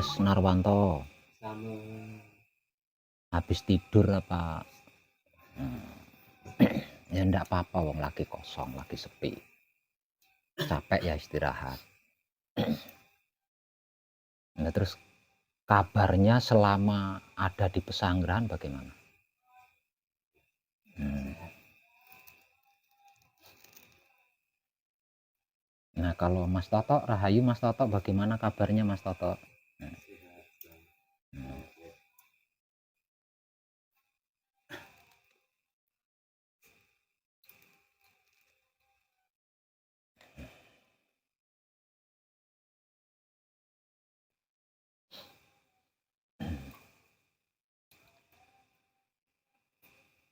Mas Narwanto? Sama. Habis tidur apa? Ya enggak apa-apa, wong lagi kosong, lagi sepi. Capek ya istirahat. Nah, terus kabarnya selama ada di pesanggrahan bagaimana? Nah, kalau Mas Toto, Rahayu Mas Toto, bagaimana kabarnya Mas Toto?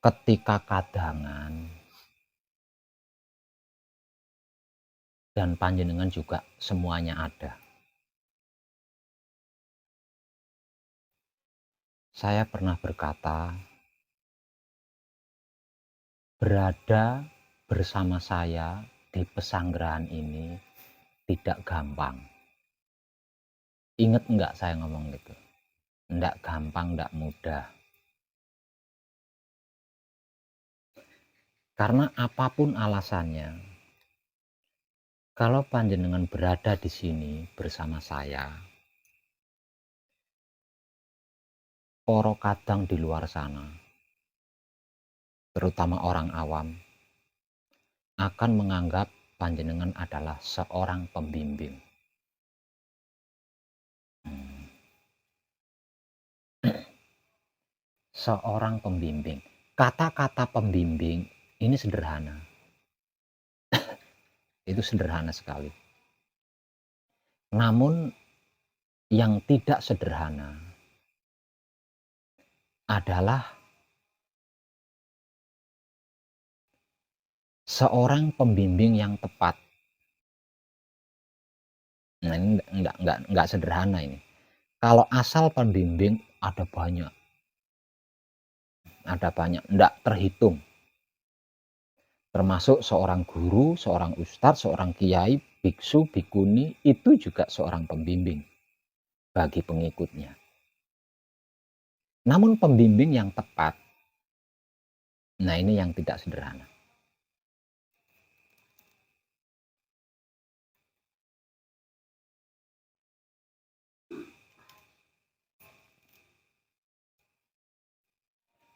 Ketika kadangan dan panjenengan juga semuanya ada. Saya pernah berkata, berada bersama saya di pesanggrahan ini tidak gampang. Ingat enggak saya ngomong gitu? Enggak gampang, enggak mudah. Karena apapun alasannya, kalau panjenengan berada di sini bersama saya, para kadang di luar sana, terutama orang awam, akan menganggap panjenengan adalah seorang pembimbing. Seorang pembimbing. Kata-kata pembimbing ini sederhana. Itu sederhana sekali. Namun yang tidak sederhana adalah seorang pembimbing yang tepat. Nah, ini enggak sederhana ini. Kalau asal pembimbing ada banyak, enggak terhitung. Termasuk seorang guru, seorang ustadz, seorang kiai, biksu, bikuni, itu juga seorang pembimbing bagi pengikutnya. Namun pembimbing yang tepat, nah ini yang tidak sederhana.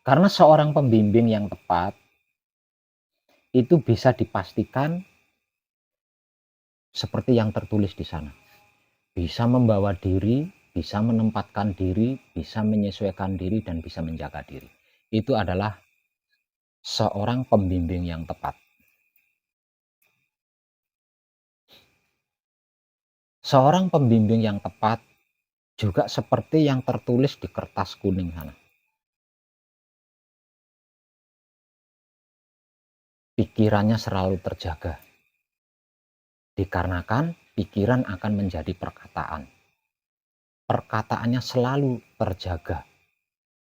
Karena seorang pembimbing yang tepat itu bisa dipastikan seperti yang tertulis di sana. Bisa membawa diri, bisa menempatkan diri, bisa menyesuaikan diri, dan bisa menjaga diri. Itu adalah seorang pembimbing yang tepat. Seorang pembimbing yang tepat juga seperti yang tertulis di kertas kuning sana. Pikirannya selalu terjaga. Dikarenakan pikiran akan menjadi perkataan. Perkataannya selalu terjaga.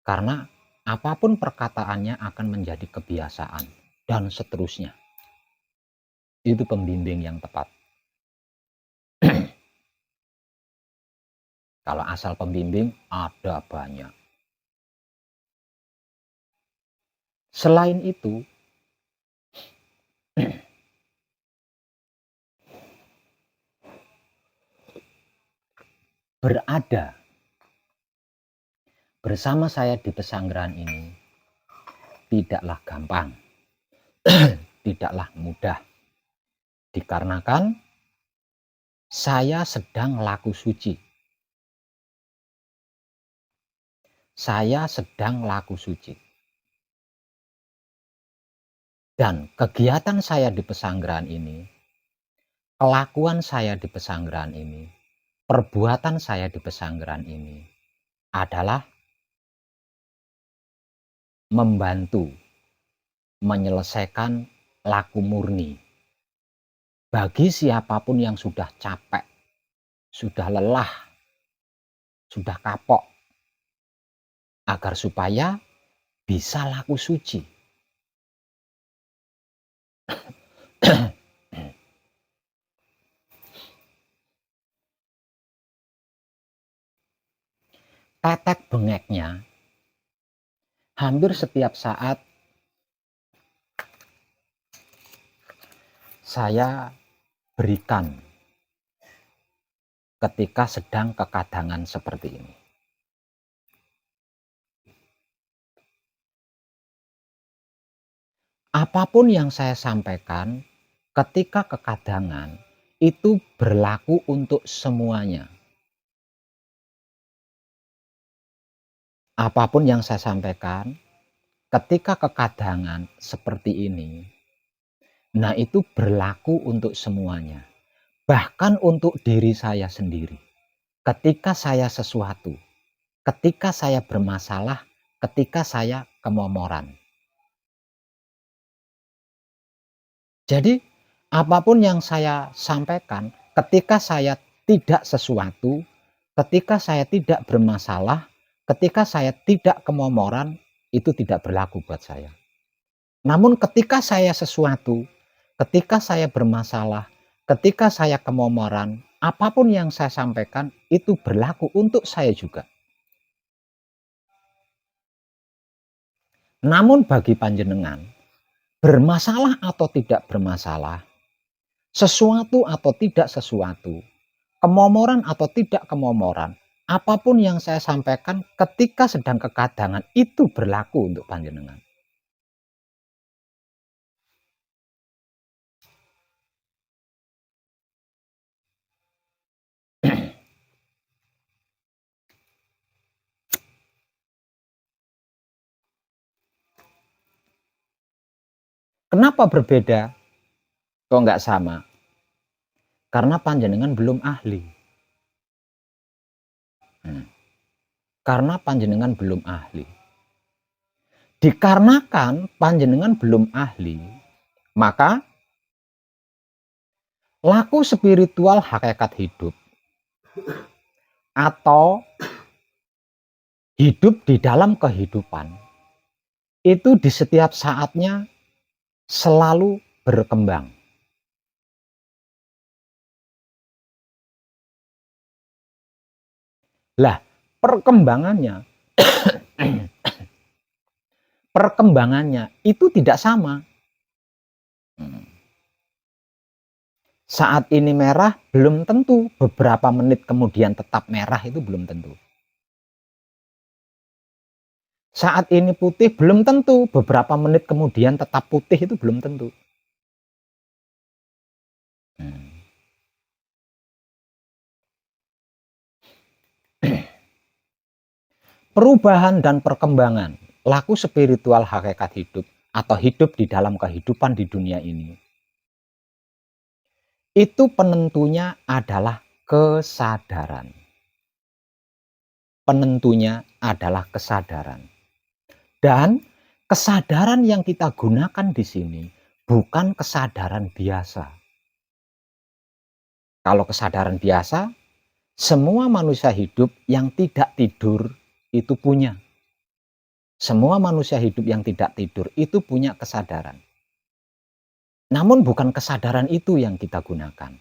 Karena apapun perkataannya akan menjadi kebiasaan dan seterusnya. Itu pembimbing yang tepat. Kalau asal pembimbing ada banyak. Selain itu, berada bersama saya di pesanggrahan ini tidaklah gampang, tidaklah mudah. Dikarenakan saya sedang laku suci. Saya sedang laku suci. Dan kegiatan saya di pesanggrahan ini, kelakuan saya di pesanggrahan ini, perbuatan saya di pesanggrahan ini adalah membantu menyelesaikan laku murni bagi siapapun yang sudah capek, sudah lelah, sudah kapok, agar supaya bisa laku suci. tetek bengeknya hampir setiap saat saya berikan ketika sedang kekadangan seperti ini. Apapun yang saya sampaikan ketika kekadangan itu berlaku untuk semuanya. Apapun yang saya sampaikan ketika kekadangan seperti ini, nah itu berlaku untuk semuanya. Bahkan untuk diri saya sendiri. Ketika saya sesuatu, ketika saya bermasalah, ketika saya kemomoran. Jadi apapun yang saya sampaikan ketika saya tidak sesuatu, ketika saya tidak bermasalah, ketika saya tidak kemomoran, itu tidak berlaku buat saya. Namun ketika saya sesuatu, ketika saya bermasalah, ketika saya kemomoran, apapun yang saya sampaikan itu berlaku untuk saya juga. Namun bagi panjenengan, bermasalah atau tidak bermasalah, sesuatu atau tidak sesuatu, kemomoran atau tidak kemomoran, apapun yang saya sampaikan ketika sedang kekadangan itu berlaku untuk panjenengan. Kenapa berbeda? Kok nggak sama? Karena panjenengan belum ahli. Karena panjenengan belum ahli. Dikarenakan panjenengan belum ahli, maka laku spiritual hakikat hidup atau hidup di dalam kehidupan itu di setiap saatnya selalu berkembang. Lah, perkembangannya itu tidak sama. Saat ini merah belum tentu beberapa menit kemudian tetap merah, itu belum tentu. Saat ini putih belum tentu beberapa menit kemudian tetap putih, itu belum tentu. Perubahan dan perkembangan laku spiritual hakikat hidup atau hidup di dalam kehidupan di dunia ini, itu penentunya adalah kesadaran. Penentunya adalah kesadaran. Dan kesadaran yang kita gunakan di sini bukan kesadaran biasa. Kalau kesadaran biasa, semua manusia hidup yang tidak tidur itu punya. Semua manusia hidup yang tidak tidur itu punya kesadaran. Namun bukan kesadaran itu yang kita gunakan.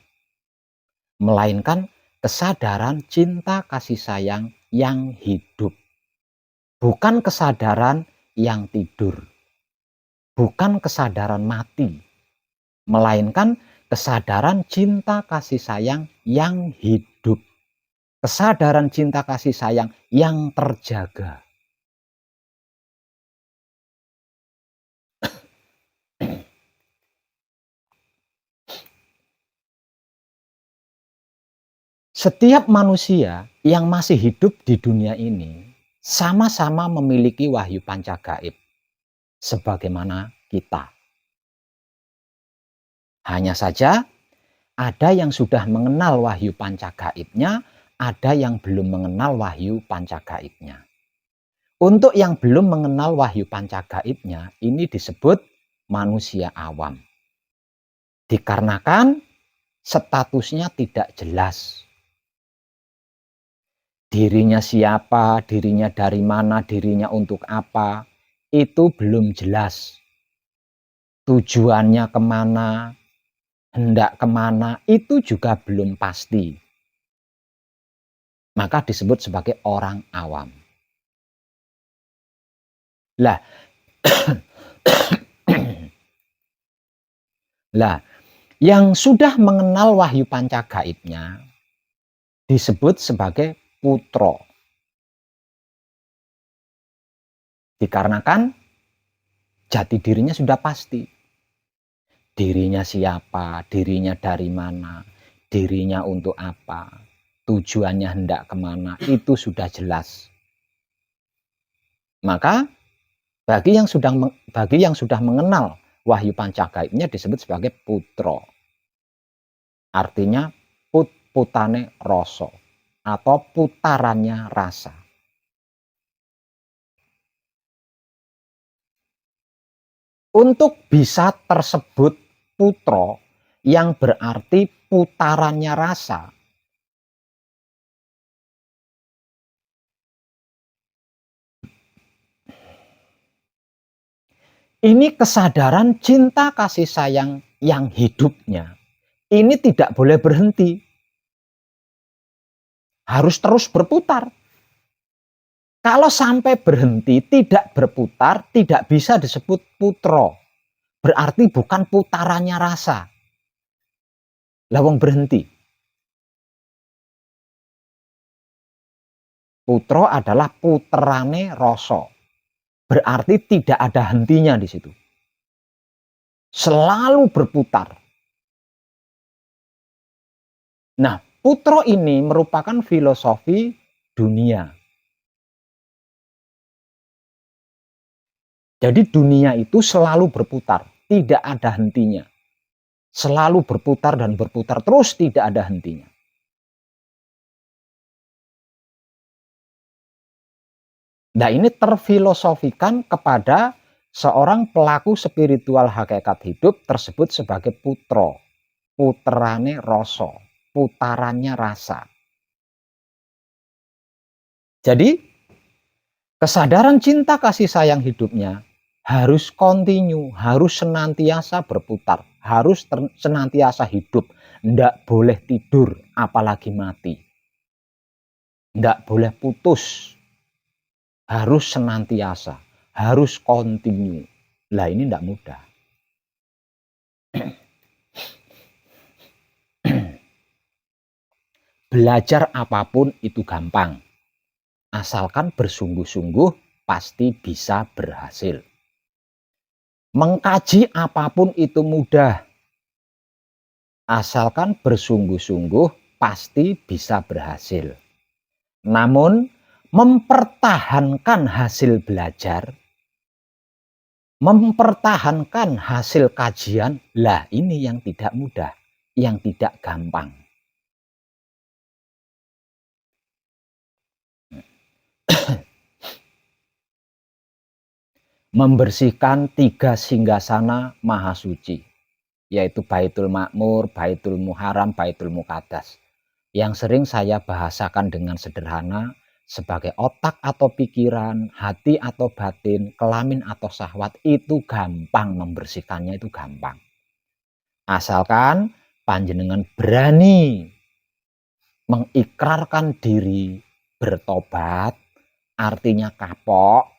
Melainkan kesadaran cinta kasih sayang yang hidup. Bukan kesadaran yang tidur. Bukan kesadaran mati. Melainkan kesadaran cinta kasih sayang yang hidup. Kesadaran cinta kasih sayang yang terjaga. Setiap manusia yang masih hidup di dunia ini sama-sama memiliki wahyu pancagaib sebagaimana kita. Hanya saja ada yang sudah mengenal wahyu pancagaibnya, ada yang belum mengenal wahyu pancagaibnya. Untuk yang belum mengenal wahyu pancagaibnya, ini disebut manusia awam. Dikarenakan statusnya tidak jelas. Dirinya siapa, dirinya dari mana, dirinya untuk apa, itu belum jelas. Tujuannya kemana, hendak kemana, itu juga belum pasti. maka disebut sebagai orang awam. Lah, lah, yang sudah mengenal wahyu pancagaibnya disebut sebagai putra. Dikarenakan jati dirinya sudah pasti. Dirinya siapa, dirinya dari mana, dirinya untuk apa, tujuannya hendak kemana, itu sudah jelas. Maka bagi yang sudah mengenal wahyu pancagaibnya disebut sebagai putra. Artinya putane rasa atau putarannya rasa. Untuk bisa tersebut putra yang berarti putarannya rasa, ini kesadaran cinta kasih sayang yang hidupnya ini tidak boleh berhenti, harus terus berputar. Kalau sampai berhenti tidak berputar, tidak bisa disebut putra, berarti bukan putarannya rasa. Lawang berhenti. Putra adalah puterane rasa, berarti tidak ada hentinya di situ, selalu berputar. Nah, putra ini merupakan filosofi dunia. Jadi dunia itu selalu berputar, tidak ada hentinya. Selalu berputar dan berputar terus, tidak ada hentinya. Nah, ini terfilosofikan kepada seorang pelaku spiritual hakikat hidup tersebut sebagai putra. Puterane rasa, putarannya rasa. Jadi, kesadaran cinta kasih sayang hidupnya harus kontinu, harus senantiasa berputar, harus senantiasa hidup. Tidak boleh tidur, apalagi mati. Tidak boleh putus, harus senantiasa, harus kontinu. Lah ini tidak mudah. Belajar apapun itu gampang. Asalkan bersungguh-sungguh pasti bisa berhasil. Mengkaji apapun itu mudah. Asalkan bersungguh-sungguh pasti bisa berhasil. Namun mempertahankan hasil belajar, mempertahankan hasil kajian, lah ini yang tidak mudah, yang tidak gampang. Membersihkan 3 singgasana maha suci, yaitu Baitul Makmur, Baitul Muharram, Baitul Muqaddas. Yang sering saya bahasakan dengan sederhana sebagai otak atau pikiran, hati atau batin, kelamin atau syahwat, itu gampang membersihkannya, itu gampang. Asalkan panjenengan berani mengikrarkan diri bertobat, artinya kapok,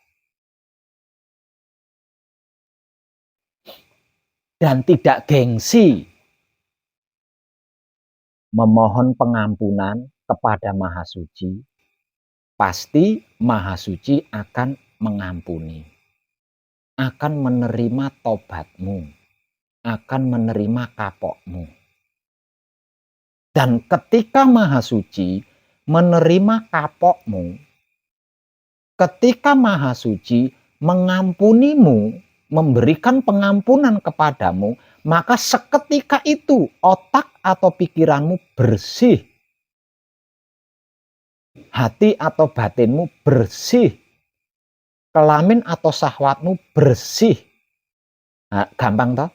dan tidak gengsi memohon pengampunan kepada Maha Suci, pasti Maha Suci akan mengampuni, akan menerima tobatmu, akan menerima kapokmu. Dan ketika Maha Suci menerima kapokmu, ketika Maha Suci mengampunimu, memberikan pengampunan kepadamu, maka seketika itu otak atau pikiranmu bersih, hati atau batinmu bersih, kelamin atau syahwatmu bersih. Nah, gampang toh?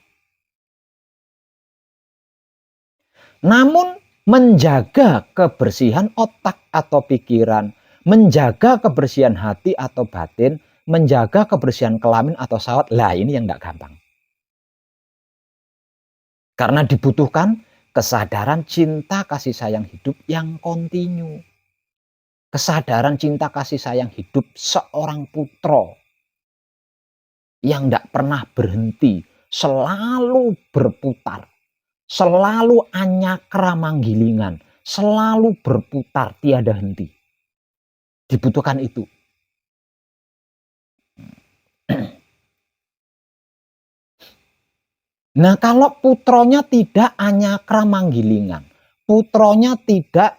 Namun menjaga kebersihan otak atau pikiran, menjaga kebersihan hati atau batin, menjaga kebersihan kelamin atau syahwat, lah ini yang tidak gampang. Karena dibutuhkan kesadaran cinta kasih sayang hidup yang kontinu. kesadaran cinta kasih sayang hidup seorang putra yang tidak pernah berhenti, selalu berputar, selalu anyakra manggilingan, selalu berputar tiada henti. Dibutuhkan itu. Nah, kalau putronya tidak anyakra manggilingan, putronya tidak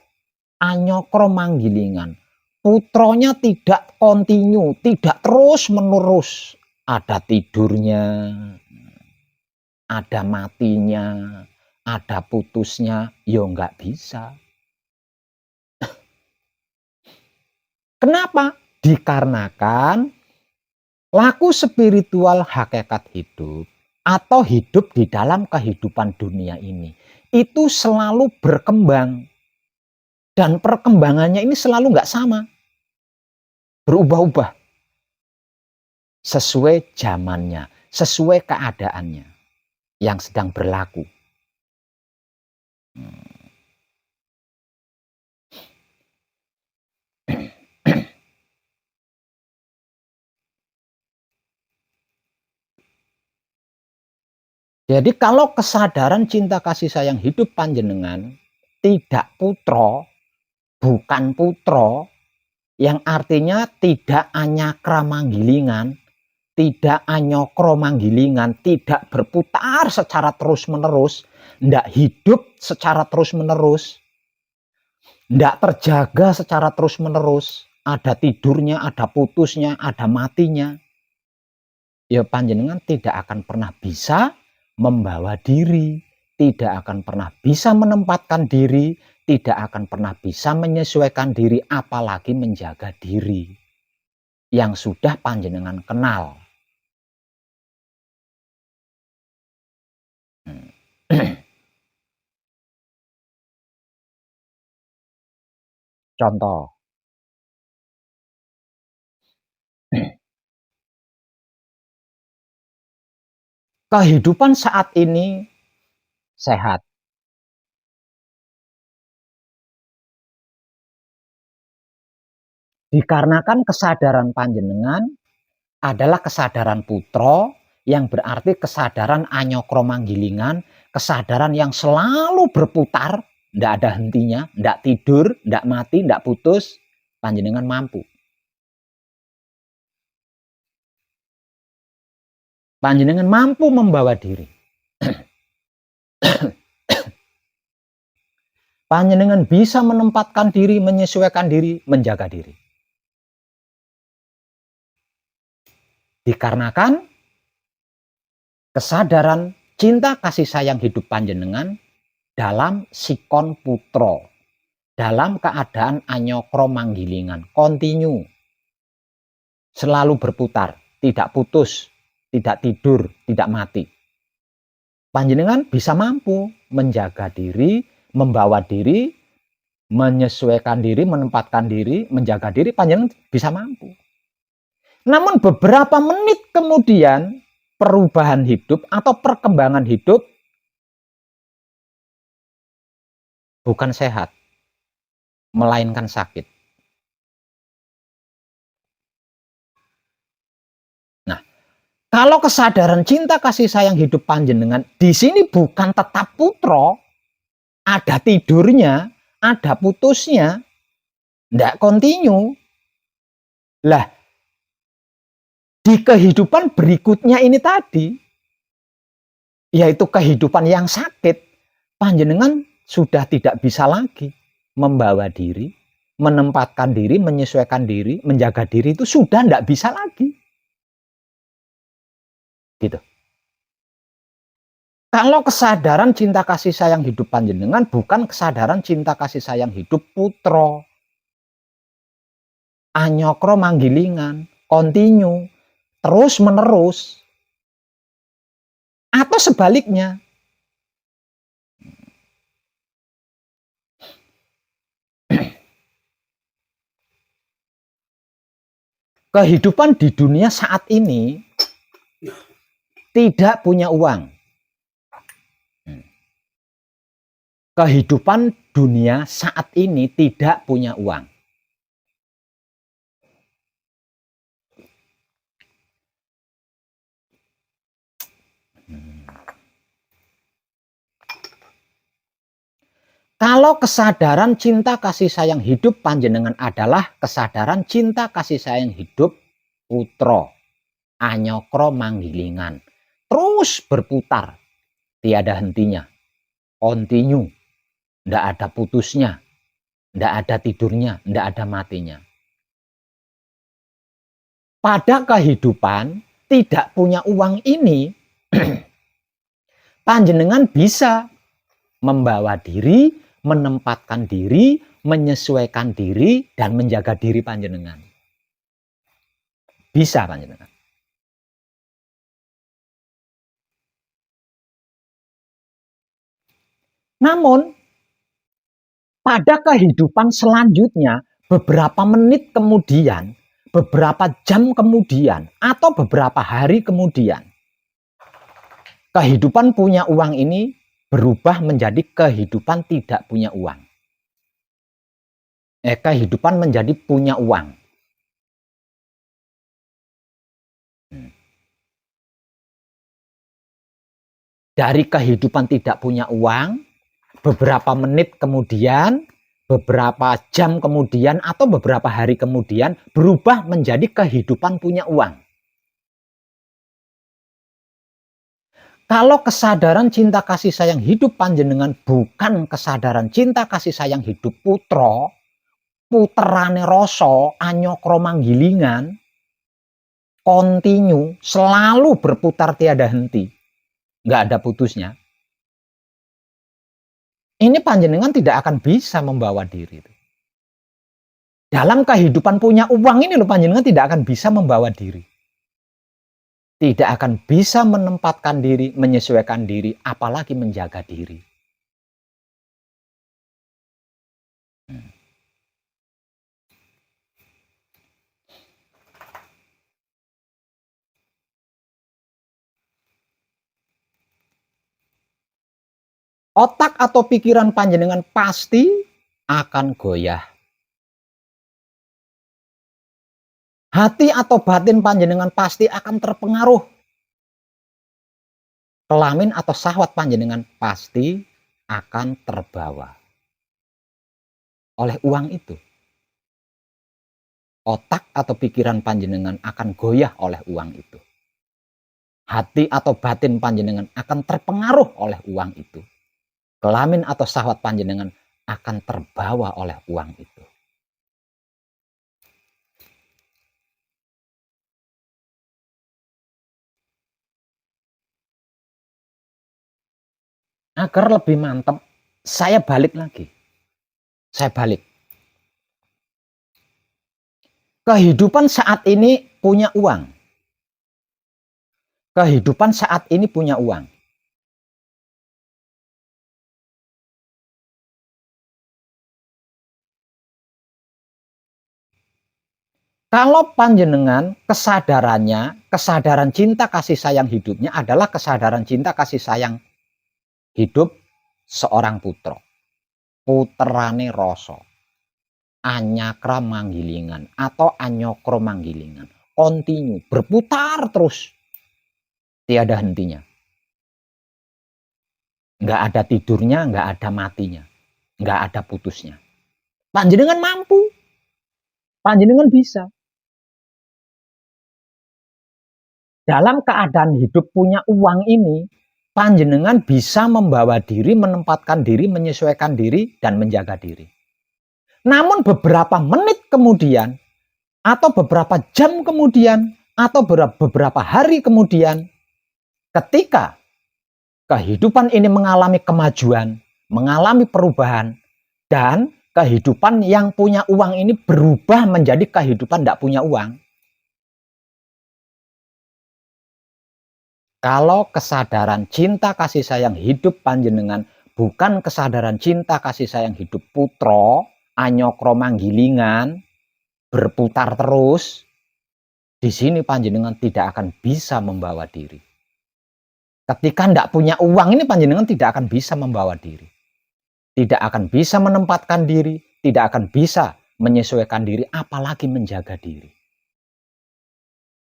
anyokro manggilingan, putronya tidak kontinu, tidak terus menerus, ada tidurnya, ada matinya, ada putusnya, ya nggak bisa. Kenapa? Dikarenakan laku spiritual hakikat hidup atau hidup di dalam kehidupan dunia ini itu selalu berkembang, dan perkembangannya ini selalu nggak sama, berubah-ubah sesuai zamannya, sesuai keadaannya yang sedang berlaku. Jadi kalau kesadaran cinta kasih sayang hidup panjenengan tidak putro, bukan putro, yang artinya tidak anyakra manggilingan, tidak anyokro manggilingan, tidak berputar secara terus-menerus, tidak hidup secara terus-menerus, tidak terjaga secara terus-menerus, ada tidurnya, ada putusnya, ada matinya, ya panjenengan tidak akan pernah bisa membawa diri, tidak akan pernah bisa menempatkan diri, tidak akan pernah bisa menyesuaikan diri, apalagi menjaga diri yang sudah panjenengan kenal. Contoh, kehidupan saat ini sehat. Dikarenakan kesadaran panjenengan adalah kesadaran putro, yang berarti kesadaran anyokro manggilingan, kesadaran yang selalu berputar, tidak ada hentinya, tidak tidur, tidak mati, tidak putus, panjenengan mampu. Panjenengan mampu membawa diri. Panjenengan bisa menempatkan diri, menyesuaikan diri, menjaga diri. Dikarenakan kesadaran cinta kasih sayang hidup panjenengan dalam sikon putro, dalam keadaan anyokro manggilingan, kontinu, selalu berputar, tidak putus, tidak tidur, tidak mati. Panjenengan bisa mampu menjaga diri, membawa diri, menyesuaikan diri, menempatkan diri, menjaga diri, panjenengan bisa mampu. Namun beberapa menit kemudian perubahan hidup atau perkembangan hidup bukan sehat, melainkan sakit. Nah, kalau kesadaran cinta kasih sayang hidup panjenengan di sini bukan tetap putro, ada tidurnya, ada putusnya, tidak kontinu. Lah, di kehidupan berikutnya ini tadi, yaitu kehidupan yang sakit, panjenengan sudah tidak bisa lagi membawa diri, menempatkan diri, menyesuaikan diri, menjaga diri, itu sudah tidak bisa lagi. Gitu. Kalau kesadaran cinta kasih sayang hidup panjenengan bukan kesadaran cinta kasih sayang hidup putro, anyokro manggilingan, kontinu, terus menerus, atau sebaliknya. Kehidupan di dunia saat ini tidak punya uang. Kehidupan dunia saat ini tidak punya uang. Kalau kesadaran cinta kasih sayang hidup panjenengan adalah kesadaran cinta kasih sayang hidup putra anyokro manggilingan, terus berputar, tiada hentinya, continue, ndak ada putusnya, ndak ada tidurnya, ndak ada matinya. Pada kehidupan tidak punya uang ini, panjenengan bisa membawa diri, menempatkan diri, menyesuaikan diri, dan menjaga diri panjenengan. Bisa panjenengan. Namun, pada kehidupan selanjutnya, beberapa menit kemudian, beberapa jam kemudian, atau beberapa hari kemudian, kehidupan punya uang ini berubah menjadi kehidupan tidak punya uang. Kehidupan menjadi punya uang. Dari kehidupan tidak punya uang, beberapa menit kemudian, beberapa jam kemudian, atau beberapa hari kemudian berubah menjadi kehidupan punya uang. Kalau kesadaran cinta kasih sayang hidup panjenengan bukan kesadaran cinta kasih sayang hidup putra, puterane rasa, anyokro manggilingan, continue, selalu berputar tiada henti, nggak ada putusnya. Ini panjenengan tidak akan bisa membawa diri. Dalam kehidupan punya uang ini loh, panjenengan tidak akan bisa membawa diri. Tidak akan bisa menempatkan diri, menyesuaikan diri, apalagi menjaga diri. Otak atau pikiran panjenengan pasti akan goyah. Hati atau batin panjenengan pasti akan terpengaruh. Kelamin atau syahwat panjenengan pasti akan terbawa oleh uang itu. Otak atau pikiran panjenengan akan goyah oleh uang itu. Hati atau batin panjenengan akan terpengaruh oleh uang itu. Kelamin atau syahwat panjenengan akan terbawa oleh uang itu. Agar lebih mantap, saya balik lagi. Saya balik. Kehidupan saat ini punya uang. Kehidupan saat ini punya uang. Kalau panjenengan kesadarannya, kesadaran cinta kasih sayang hidupnya adalah kesadaran cinta kasih sayang hidup seorang putra. Puterane rasa. Anyakra manggilingan atau anyokro manggilingan. Continue, berputar terus. Tiada hentinya. Nggak ada tidurnya, nggak ada matinya. Nggak ada putusnya. Panjenengan mampu. Panjenengan bisa. Dalam keadaan hidup punya uang ini, panjenengan bisa membawa diri, menempatkan diri, menyesuaikan diri, dan menjaga diri. Namun beberapa menit kemudian, atau beberapa jam kemudian, atau beberapa hari kemudian, ketika kehidupan ini mengalami kemajuan, mengalami perubahan, dan kehidupan yang punya uang ini berubah menjadi kehidupan tidak punya uang. Kalau kesadaran cinta kasih sayang hidup panjenengan bukan kesadaran cinta kasih sayang hidup putra, anyokro manggilingan, berputar terus, di sini panjenengan tidak akan bisa membawa diri. Ketika tidak punya uang ini panjenengan tidak akan bisa membawa diri. Tidak akan bisa menempatkan diri, tidak akan bisa menyesuaikan diri, apalagi menjaga diri.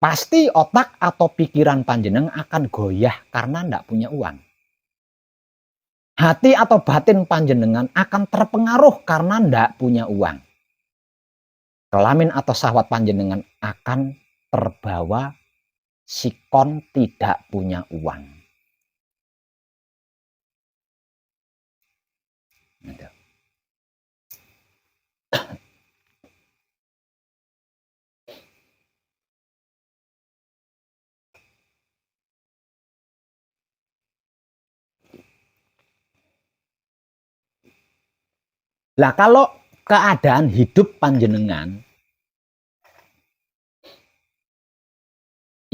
Pasti otak atau pikiran panjenengan akan goyah karena tidak punya uang. Hati atau batin panjenengan akan terpengaruh karena ndak punya uang. Kelamin atau syahwat panjenengan akan terbawa sikon tidak punya uang. Lah kalau keadaan hidup panjenengan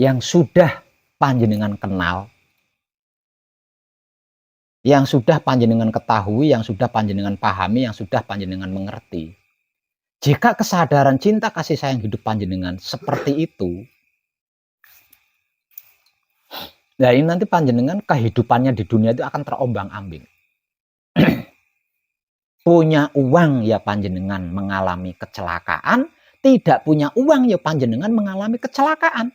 yang sudah panjenengan kenal, yang sudah panjenengan ketahui, yang sudah panjenengan pahami, yang sudah panjenengan mengerti. Jika kesadaran cinta kasih sayang hidup panjenengan seperti itu, nah ini nanti panjenengan kehidupannya di dunia itu akan terombang-ambing. Punya uang ya panjenengan mengalami kecelakaan, tidak punya uang ya panjenengan mengalami kecelakaan.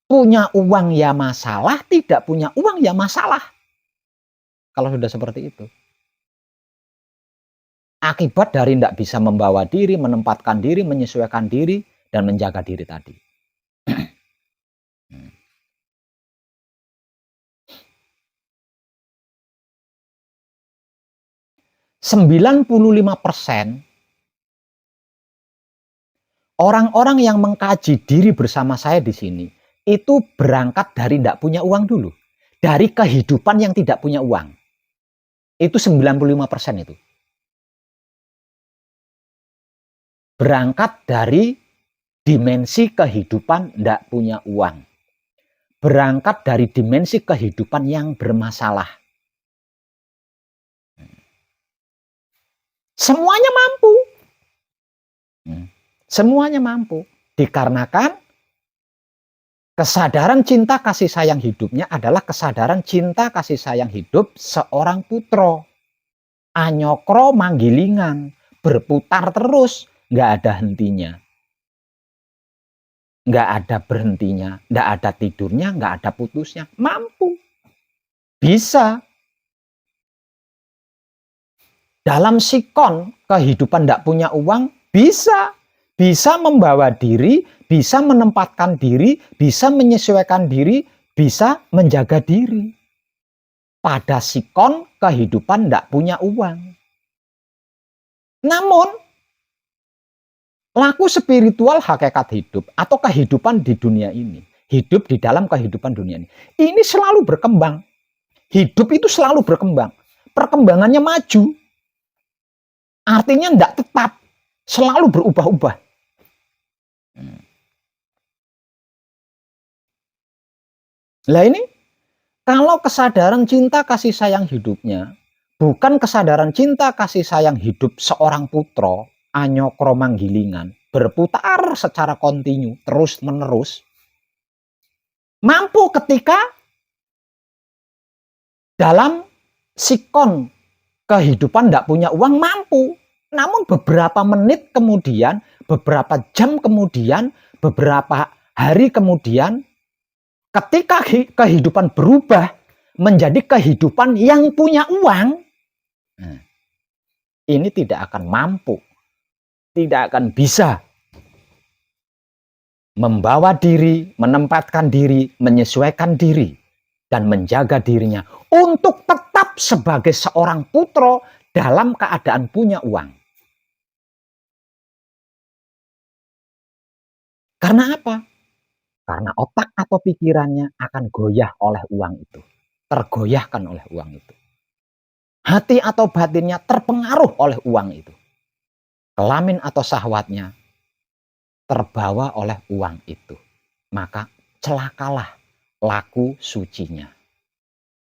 Punya uang ya masalah, tidak punya uang ya masalah. Kalau sudah seperti itu. Akibat dari tidak bisa membawa diri, menempatkan diri, menyesuaikan diri, dan menjaga diri tadi. 95% orang-orang yang mengkaji diri bersama saya di sini itu berangkat dari tidak punya uang dulu. Dari kehidupan yang tidak punya uang. Itu 95% itu. Berangkat dari dimensi kehidupan tidak punya uang. Berangkat dari dimensi kehidupan yang bermasalah. Semuanya mampu. Semuanya mampu. Dikarenakan kesadaran cinta kasih sayang hidupnya adalah kesadaran cinta kasih sayang hidup seorang putro. Anyokro manggilingan. Berputar terus. Nggak ada hentinya. Nggak ada berhentinya. Nggak ada tidurnya. Nggak ada putusnya. Mampu. Bisa. Dalam sikon kehidupan tidak punya uang, bisa. Bisa membawa diri, bisa menempatkan diri, bisa menyesuaikan diri, bisa menjaga diri. Pada sikon kehidupan tidak punya uang. Namun, laku spiritual hakikat hidup atau kehidupan di dunia ini, hidup di dalam kehidupan dunia ini selalu berkembang. Hidup itu selalu berkembang. Perkembangannya maju. Artinya tidak tetap, selalu berubah-ubah. Lah ini, kalau kesadaran cinta kasih sayang hidupnya, bukan kesadaran cinta kasih sayang hidup seorang putro, anyokro manggilingan, berputar secara kontinu, terus menerus, mampu ketika dalam sikon kehidupan tidak punya uang, mampu. Namun beberapa menit kemudian, beberapa jam kemudian, beberapa hari kemudian, ketika kehidupan berubah menjadi kehidupan yang punya uang, ini tidak akan mampu, tidak akan bisa membawa diri, menempatkan diri, menyesuaikan diri, dan menjaga dirinya untuk tetap sebagai seorang putro dalam keadaan punya uang. Karena apa? Karena otak atau pikirannya akan goyah oleh uang itu. Tergoyahkan oleh uang itu. Hati atau batinnya terpengaruh oleh uang itu. Kelamin atau syahwatnya terbawa oleh uang itu. Maka celakalah laku sucinya.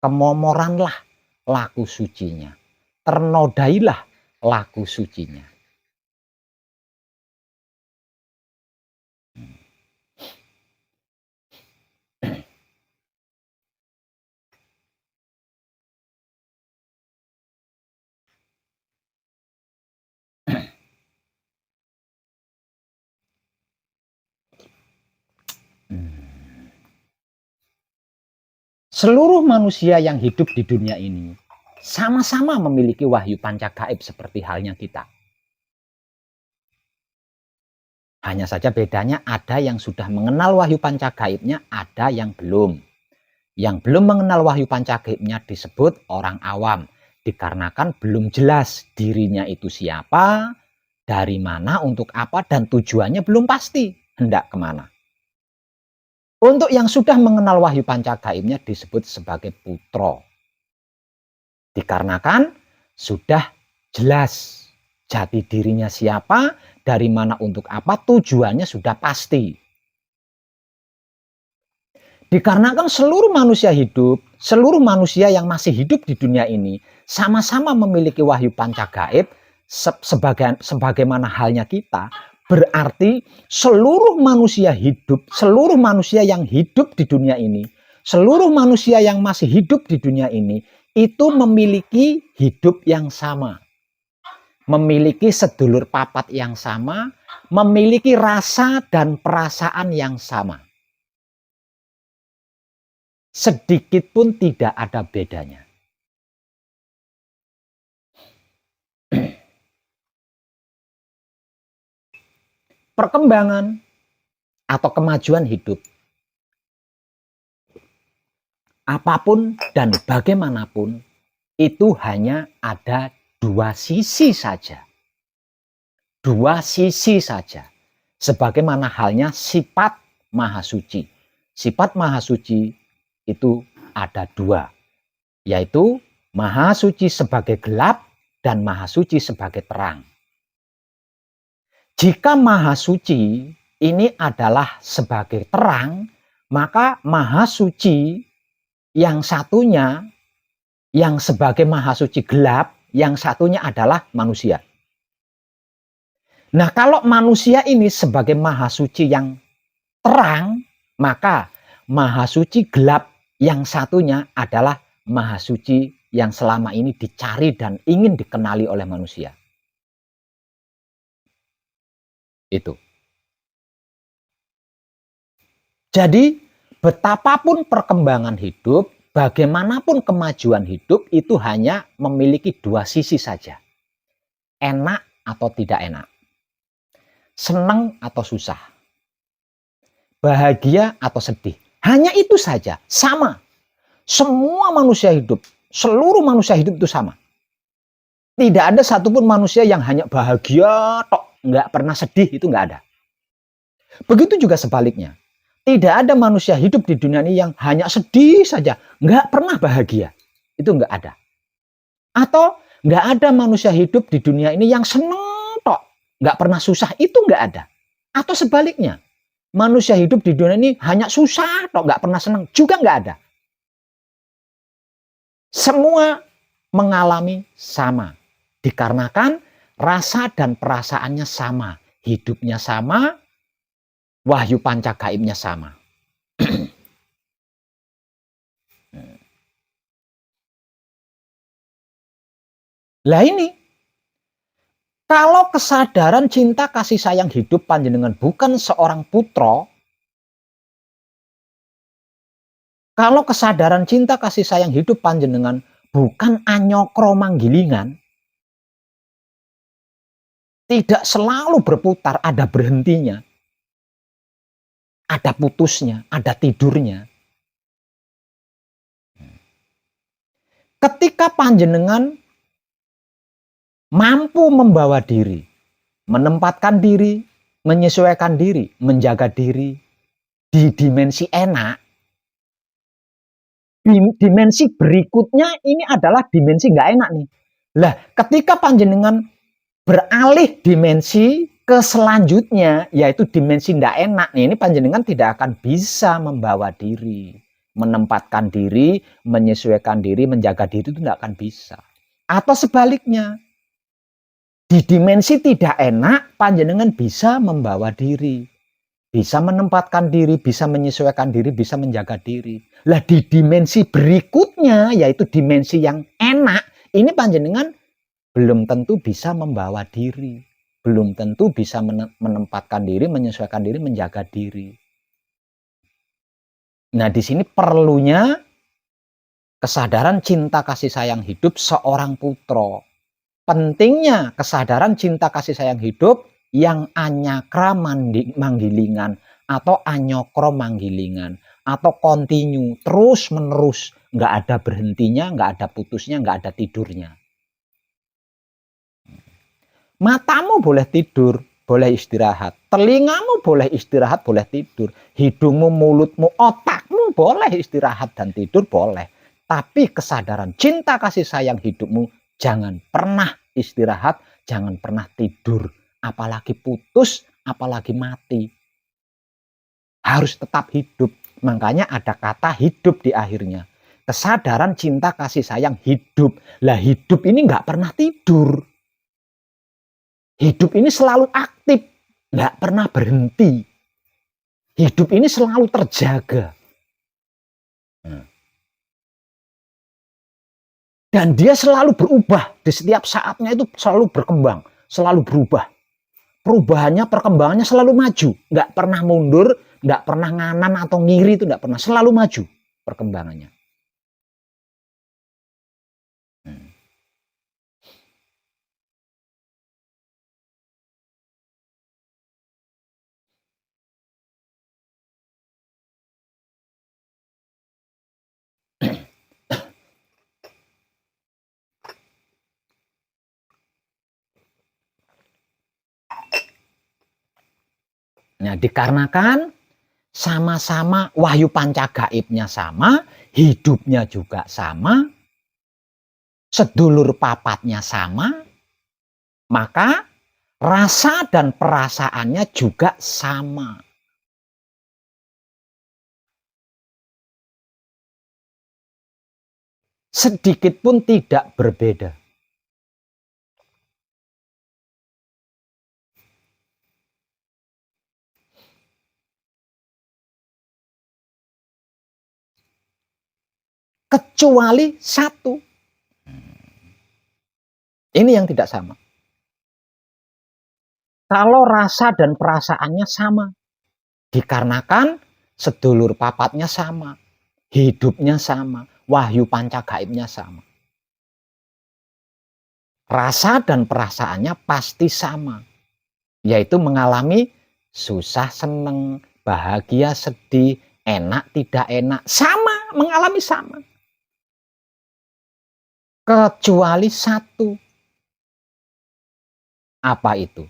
Kemomoranlah laku sucinya. Ternodailah laku sucinya. Seluruh manusia yang hidup di dunia ini sama-sama memiliki wahyu panca gaib seperti halnya kita. Hanya saja bedanya ada yang sudah mengenal wahyu panca gaibnya, ada yang belum. Yang belum mengenal wahyu panca gaibnya disebut orang awam. Dikarenakan belum jelas dirinya itu siapa, dari mana, untuk apa, dan tujuannya belum pasti hendak kemana. Untuk yang sudah mengenal wahyu panca gaibnya disebut sebagai putra. Dikarenakan sudah jelas jati dirinya siapa, dari mana, untuk apa, tujuannya sudah pasti. Dikarenakan seluruh manusia hidup, seluruh manusia yang masih hidup di dunia ini sama-sama memiliki wahyu panca gaib sebagaimana halnya kita, berarti seluruh manusia hidup, seluruh manusia yang hidup di dunia ini, seluruh manusia yang masih hidup di dunia ini itu memiliki hidup yang sama. Memiliki sedulur papat yang sama, memiliki rasa dan perasaan yang sama. Sedikit pun tidak ada bedanya. Perkembangan atau kemajuan hidup, apapun dan bagaimanapun, itu hanya ada dua sisi saja. Dua sisi saja. Sebagaimana halnya sifat Maha Suci. Sifat Maha Suci itu ada dua, yaitu Maha Suci sebagai gelap dan Maha Suci sebagai terang. Jika Maha Suci ini adalah sebagai terang, maka Maha Suci yang satunya, yang sebagai Maha Suci gelap, yang satunya adalah manusia. Nah, kalau manusia ini sebagai Maha Suci yang terang, maka Maha Suci gelap yang satunya adalah Maha Suci yang selama ini dicari dan ingin dikenali oleh manusia. Itu. Jadi, betapapun perkembangan hidup, bagaimanapun kemajuan hidup, itu hanya memiliki dua sisi saja. Enak atau tidak enak. Senang atau susah. Bahagia atau sedih. Hanya itu saja, sama. Semua manusia hidup, seluruh manusia hidup itu sama. Tidak ada satupun manusia yang hanya bahagia tok, nggak pernah sedih, itu nggak ada. Begitu juga sebaliknya. Tidak ada manusia hidup di dunia ini yang hanya sedih saja, nggak pernah bahagia. Itu nggak ada. Atau nggak ada manusia hidup di dunia ini yang senang tok, nggak pernah susah, itu nggak ada. Atau sebaliknya, manusia hidup di dunia ini hanya susah tok, nggak pernah senang, juga nggak ada. Semua mengalami sama, dikarenakan rasa dan perasaannya sama, hidupnya sama, wahyu panca gaibnya sama. Lah ini, kalau kesadaran cinta kasih sayang hidup panjenengan bukan seorang putra, kalau kesadaran cinta kasih sayang hidup panjenengan bukan anyokro manggilingan, tidak selalu berputar, ada berhentinya, ada putusnya, ada tidurnya. Ketika panjenengan mampu membawa diri, menempatkan diri, menyesuaikan diri, menjaga diri di dimensi enak, dimensi berikutnya ini adalah dimensi nggak enak nih. Lah, ketika panjenengan beralih dimensi ke selanjutnya, yaitu dimensi nggak enak nih, ini panjenengan tidak akan bisa membawa diri, menempatkan diri, menyesuaikan diri, menjaga diri, itu tidak akan bisa. Atau sebaliknya, di dimensi tidak enak, panjenengan bisa membawa diri, bisa menempatkan diri, bisa menyesuaikan diri, bisa menjaga diri. Lah, di dimensi berikutnya, yaitu dimensi yang enak, ini panjenengan belum tentu bisa membawa diri, belum tentu bisa menempatkan diri, menyesuaikan diri, menjaga diri. Nah, di sini perlunya Kesadaran cinta kasih sayang hidup seorang putra. Pentingnya kesadaran cinta kasih sayang hidup yang anyakra manggilingan atau anyokro manggilingan atau kontinu, terus menerus, nggak ada berhentinya, nggak ada putusnya, nggak ada tidurnya. Matamu boleh tidur, boleh istirahat. Telingamu boleh istirahat, boleh tidur. Hidungmu, mulutmu, otakmu boleh istirahat dan tidur, boleh. Tapi kesadaran cinta kasih sayang hidupmu jangan pernah istirahat, jangan pernah tidur. Apalagi putus, apalagi mati. Harus tetap hidup. Makanya ada kata hidup di akhirnya. Kesadaran cinta kasih sayang hidup. Lah hidup ini nggak pernah tidur. Hidup ini selalu aktif, nggak pernah berhenti. Hidup ini selalu terjaga. Dan dia selalu berubah. Di setiap saatnya itu selalu berkembang, selalu berubah. Perubahannya, perkembangannya selalu maju. Nggak pernah mundur, nggak pernah nganan atau ngiri, itu nggak pernah. Selalu maju perkembangannya. Nah, dikarenakan sama-sama wahyu panca gaibnya sama, hidupnya juga sama, sedulur papatnya sama, maka rasa dan perasaannya juga sama. Sedikit pun tidak berbeda. Kecuali satu. Ini yang tidak sama. Kalau rasa dan perasaannya sama, dikarenakan sedulur papatnya sama, hidupnya sama, wahyu panca gaibnya sama. Rasa dan perasaannya pasti sama, yaitu mengalami susah seneng, bahagia sedih, enak tidak enak, sama, mengalami sama. Kecuali satu. Apa itu?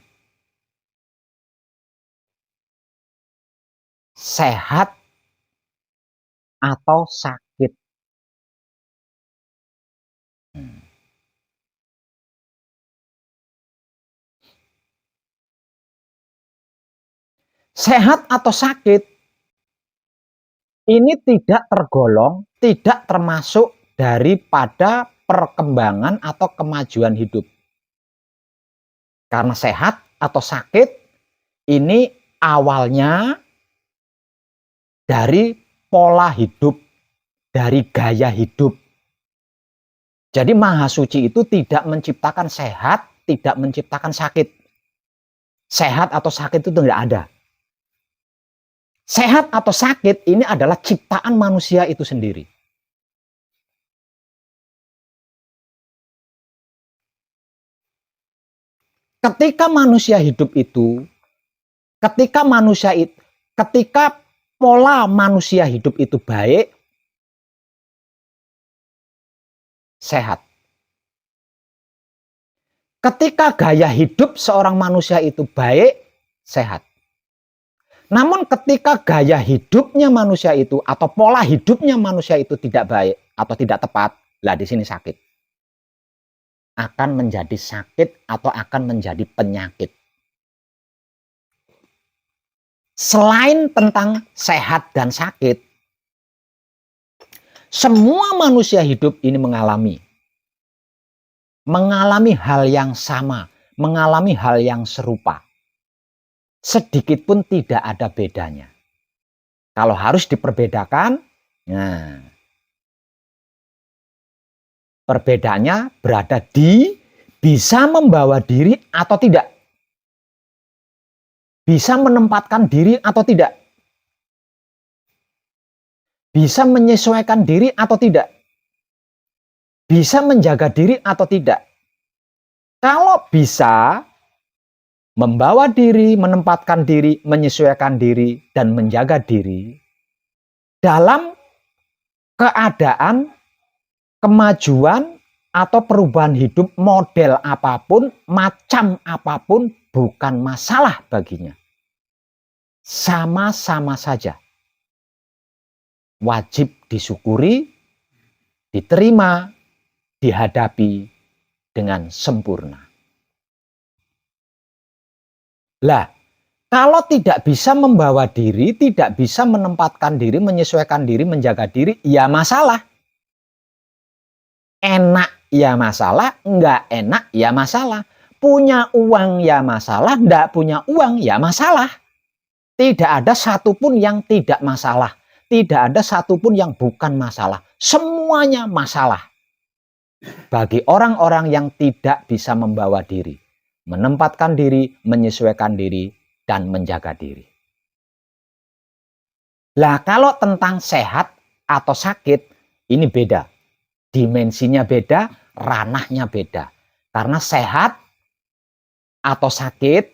Sehat atau sakit. Sehat atau sakit ini tidak tergolong, tidak termasuk daripada perkembangan atau kemajuan hidup. Karena sehat atau sakit ini awalnya dari pola hidup, dari gaya hidup. Jadi Maha Suci itu tidak menciptakan sehat, tidak menciptakan sakit. Sehat atau sakit itu tidak ada. Sehat atau sakit ini adalah ciptaan manusia itu sendiri. Ketika manusia hidup itu, ketika pola manusia hidup itu baik, sehat. Ketika gaya hidup seorang manusia itu baik, sehat. Namun ketika gaya hidupnya manusia itu atau pola hidupnya manusia itu tidak baik atau tidak tepat, lah di sini sakit. Akan menjadi sakit atau akan menjadi penyakit. Selain tentang sehat dan sakit, semua manusia hidup ini mengalami hal yang sama, mengalami hal yang serupa. Sedikit pun tidak ada bedanya. Kalau harus diperbedakan, nah, perbedaannya berada di bisa membawa diri atau tidak. Bisa menempatkan diri atau tidak. Bisa menyesuaikan diri atau tidak. bisa menjaga diri atau tidak. Kalau bisa membawa diri, menempatkan diri, menyesuaikan diri, dan menjaga diri dalam keadaan, kemajuan, atau perubahan hidup model apapun, macam apapun, bukan masalah baginya. Sama-sama saja. Wajib disyukuri, diterima, dihadapi dengan sempurna. Lah, kalau tidak bisa membawa diri, tidak bisa menempatkan diri, menyesuaikan diri, menjaga diri, ya masalah. Enak ya masalah, enggak enak ya masalah. Punya uang ya masalah, enggak punya uang ya masalah. Tidak ada satupun yang tidak masalah. Tidak ada satupun yang bukan masalah. Semuanya masalah. Bagi orang-orang yang tidak bisa membawa diri, menempatkan diri, menyesuaikan diri, dan menjaga diri. Lah kalau tentang sehat atau sakit, ini beda. Dimensinya beda, ranahnya beda. Karena sehat atau sakit,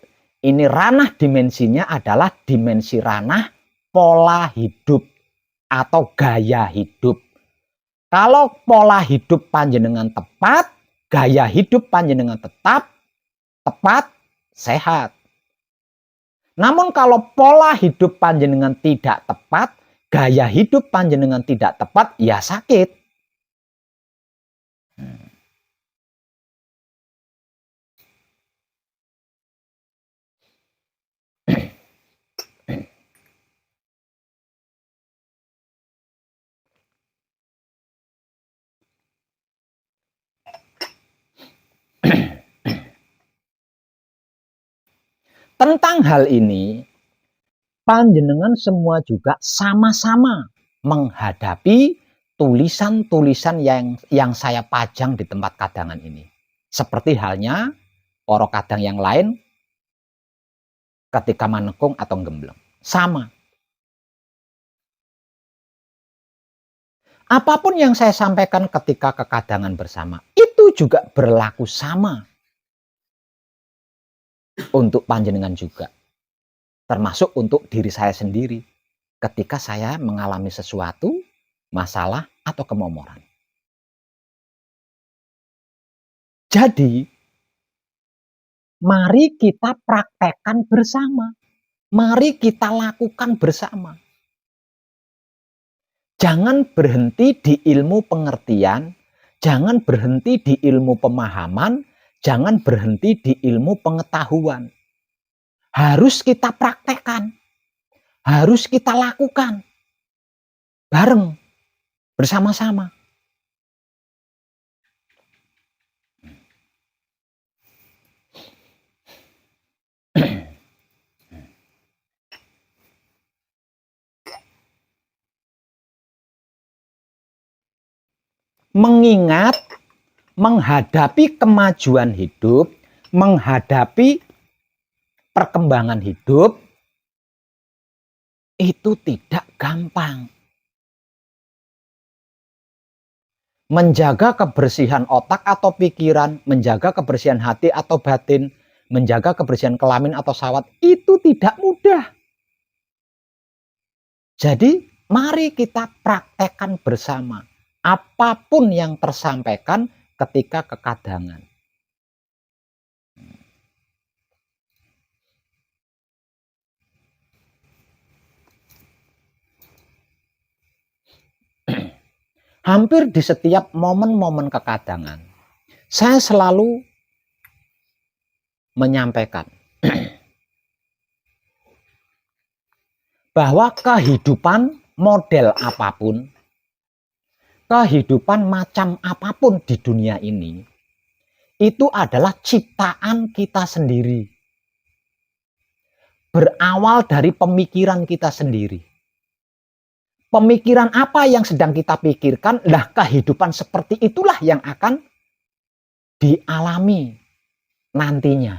ini ranah dimensinya adalah dimensi ranah pola hidup atau gaya hidup. Kalau pola hidup panjenengan tepat, gaya hidup panjenengan tepat, sehat. Namun kalau pola hidup panjenengan tidak tepat, gaya hidup panjenengan tidak tepat, ya sakit. Tentang hal ini, panjenengan semua juga sama-sama menghadapi tulisan-tulisan yang saya pajang di tempat kadangan ini. Seperti halnya para kadang yang lain ketika manekung atau gembleng. Sama. Apapun yang saya sampaikan ketika kekadangan bersama, itu juga berlaku sama untuk panjenengan juga. Termasuk untuk diri saya sendiri ketika saya mengalami sesuatu, masalah, atau kemomoran. Jadi, mari kita praktekkan bersama. Mari kita lakukan bersama. Jangan berhenti di ilmu pengertian, jangan berhenti di ilmu pemahaman, jangan berhenti di ilmu pengetahuan. Harus kita praktekkan, harus kita lakukan bareng, bersama-sama. Mengingat, menghadapi kemajuan hidup, menghadapi perkembangan hidup, itu tidak gampang. Menjaga kebersihan otak atau pikiran, menjaga kebersihan hati atau batin, menjaga kebersihan kelamin atau syahwat, itu tidak mudah. Jadi, mari kita praktekkan bersama apapun yang tersampaikan ketika kekadangan. Hampir di setiap momen-momen kekadangan, saya selalu menyampaikan bahwa kehidupan model apapun, kehidupan macam apapun di dunia ini, itu adalah ciptaan kita sendiri. Berawal dari pemikiran kita sendiri. Pemikiran apa yang sedang kita pikirkan, lah kehidupan seperti itulah yang akan dialami nantinya.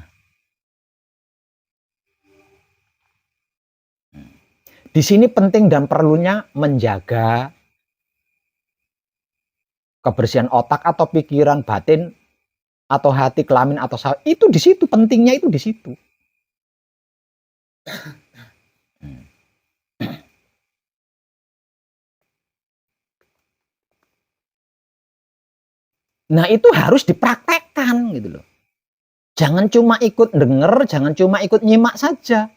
Di sini penting dan perlunya menjaga kebersihan otak atau pikiran, batin atau hati, kelamin atau sawah, itu di situ, pentingnya itu di situ. Nah, itu harus dipraktekkan gitu loh. Jangan cuma ikut denger, jangan cuma ikut nyimak saja.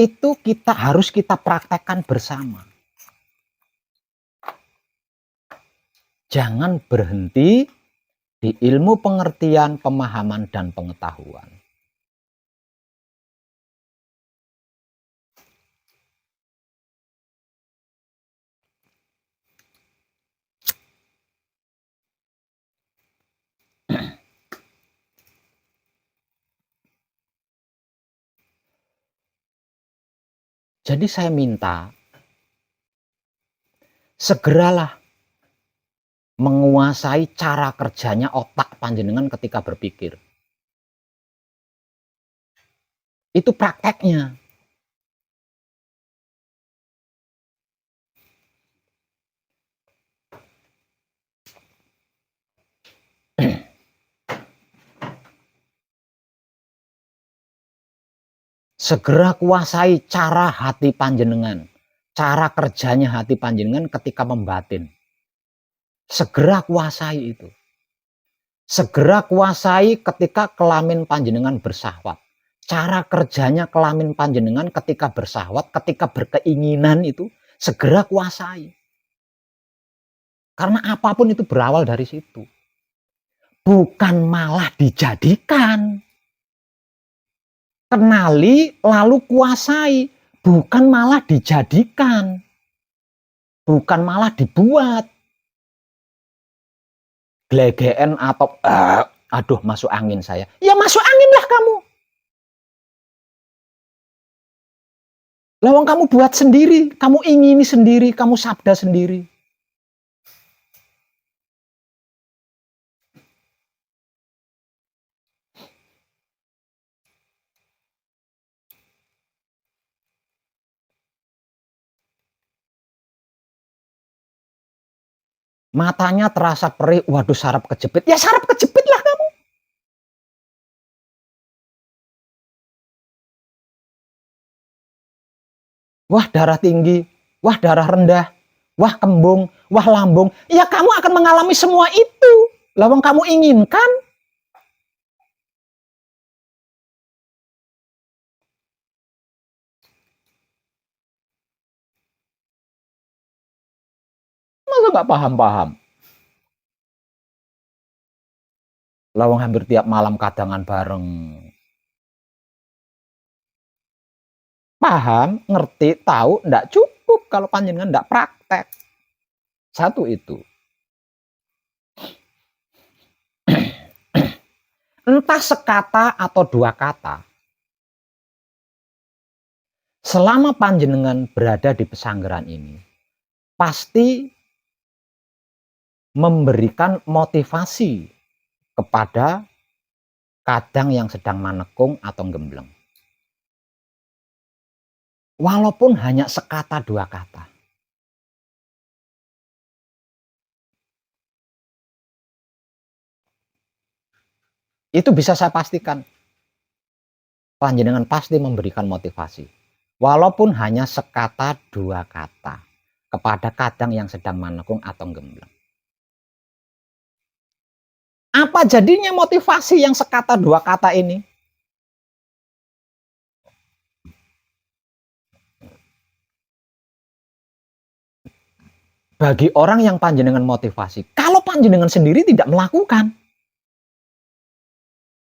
Itu harus kita praktekkan bersama. Jangan berhenti di ilmu pengertian, pemahaman, dan pengetahuan. Jadi saya minta, segeralah menguasai cara kerjanya otak panjenengan ketika berpikir. Itu prakteknya. Segera kuasai cara hati panjenengan, cara kerjanya hati panjenengan ketika membatin. Segera kuasai itu. Segera kuasai ketika kelamin panjenengan bersahwat. Cara kerjanya kelamin panjenengan ketika bersahwat, ketika berkeinginan itu segera kuasai. Karena apapun itu berawal dari situ. Bukan malah dijadikan. Kenali lalu kuasai, bukan malah dijadikan, bukan malah dibuat. Glegeen atau aduh masuk angin saya. Ya masuk angin lah kamu. Lawang kamu buat sendiri, kamu ingini sendiri, kamu sabda sendiri. Matanya terasa perih, waduh sarap kejepit. Ya sarap kejepit lah kamu. Wah darah tinggi, wah darah rendah, wah kembung, wah lambung. Ya kamu akan mengalami semua itu. Lawang kamu inginkan. Masa nggak paham-paham? Lawang hampir tiap malam kadangan bareng. Paham, ngerti, tahu, ndak cukup kalau panjenengan ndak praktek. Satu itu. Entah sekata atau dua kata. Selama panjenengan berada di pesanggeran ini, pasti memberikan motivasi kepada kadang yang sedang manekung atau gembleng. Walaupun hanya sekata dua kata. Itu bisa saya pastikan. Panjenengan pasti memberikan motivasi. Walaupun hanya sekata dua kata. Kepada kadang yang sedang manekung atau gembleng. Apa jadinya motivasi yang sekata dua kata ini? Bagi orang yang panjenengan motivasi, kalau panjenengan sendiri tidak melakukan,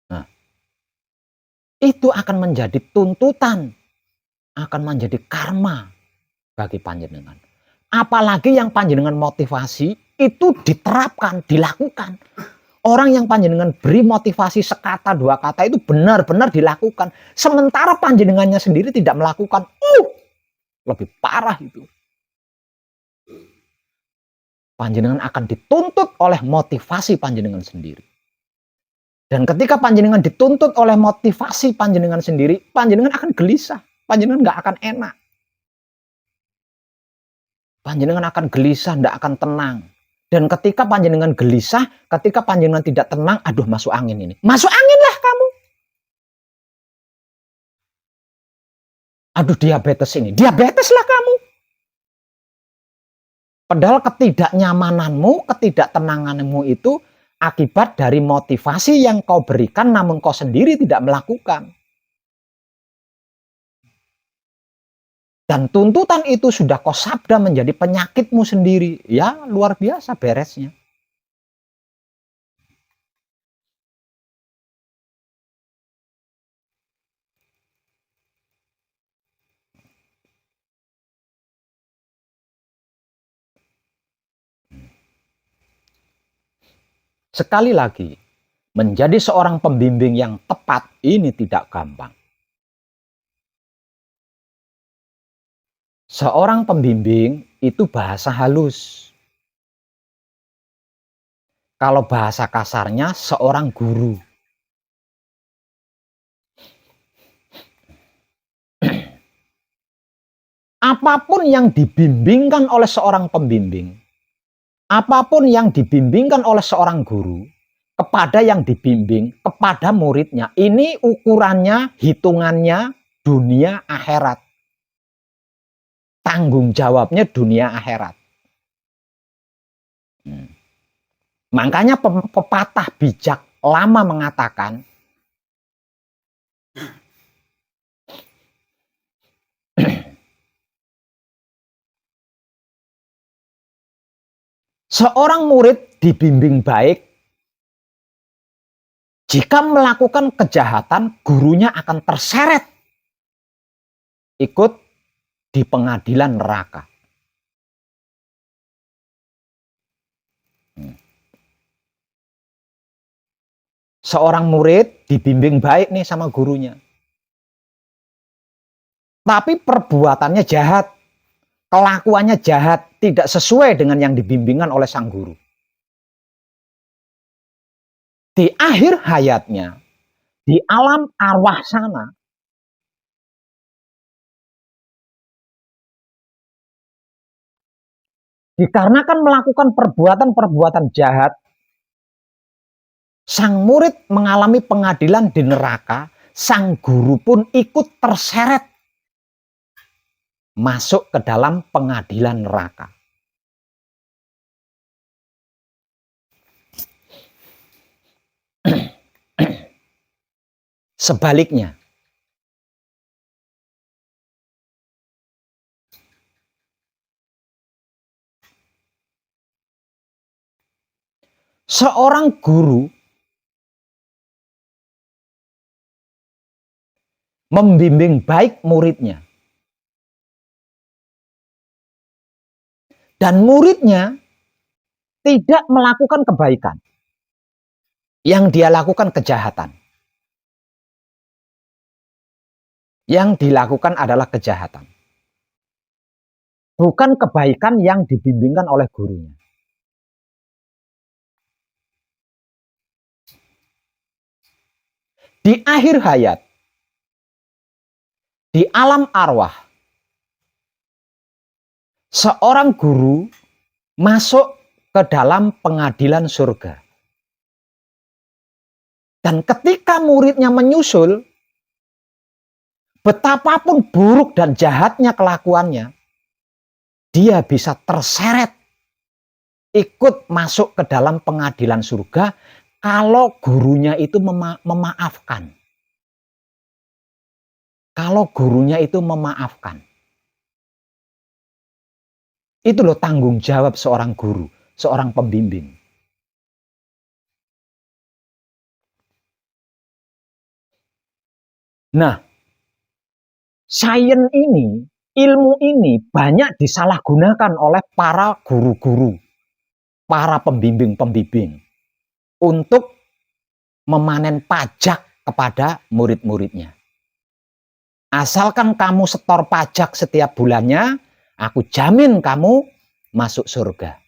nah, itu akan menjadi tuntutan, akan menjadi karma bagi panjenengan. Apalagi yang panjenengan motivasi itu diterapkan, dilakukan. Orang yang panjenengan beri motivasi sekata dua kata itu benar-benar dilakukan. Sementara panjenengannya sendiri tidak melakukan. Lebih parah itu. Panjenengan akan dituntut oleh motivasi panjenengan sendiri. Dan ketika panjenengan dituntut oleh motivasi panjenengan sendiri, panjenengan akan gelisah. Panjenengan nggak akan enak. Panjenengan akan gelisah, nggak akan tenang. Dan ketika panjenengan gelisah, ketika panjenengan tidak tenang, aduh masuk angin ini. Masuk angin lah kamu. Aduh diabetes ini. Diabetes lah kamu. Padahal ketidaknyamananmu, ketidaktenanganmu itu akibat dari motivasi yang kau berikan namun kau sendiri tidak melakukan. Dan tuntutan itu sudah kau sabda menjadi penyakitmu sendiri. Ya luar biasa beresnya. Sekali lagi, menjadi seorang pembimbing yang tepat ini tidak gampang. Seorang pembimbing itu bahasa halus. Kalau bahasa kasarnya seorang guru. Apapun yang dibimbingkan oleh seorang pembimbing, apapun yang dibimbingkan oleh seorang guru, kepada yang dibimbing, kepada muridnya, ini ukurannya, hitungannya dunia akhirat. Tanggung jawabnya dunia akhirat. Makanya pepatah bijak lama mengatakan, seorang murid dibimbing baik, jika melakukan kejahatan, gurunya akan terseret ikut di pengadilan neraka. Seorang murid dibimbing baik nih sama gurunya. Tapi perbuatannya jahat, kelakuannya jahat, tidak sesuai dengan yang dibimbingkan oleh sang guru. Di akhir hayatnya, di alam arwah sana, dikarenakan melakukan perbuatan-perbuatan jahat, sang murid mengalami pengadilan di neraka, sang guru pun ikut terseret masuk ke dalam pengadilan neraka. Sebaliknya, seorang guru membimbing baik muridnya, dan muridnya tidak melakukan kebaikan, yang dia lakukan kejahatan. Yang dilakukan adalah kejahatan. Bukan kebaikan yang dibimbingkan oleh gurunya. Di akhir hayat, di alam arwah, seorang guru masuk ke dalam pengadilan surga. Dan ketika muridnya menyusul, betapapun buruk dan jahatnya kelakuannya, dia bisa terseret ikut masuk ke dalam pengadilan surga kalau gurunya itu memaafkan. Kalau gurunya itu memaafkan. Itu loh tanggung jawab seorang guru, seorang pembimbing. Nah, sains ini, ilmu ini banyak disalahgunakan oleh para guru-guru, para pembimbing-pembimbing untuk memanen pajak kepada murid-muridnya. Asalkan kamu setor pajak setiap bulannya, aku jamin kamu masuk surga.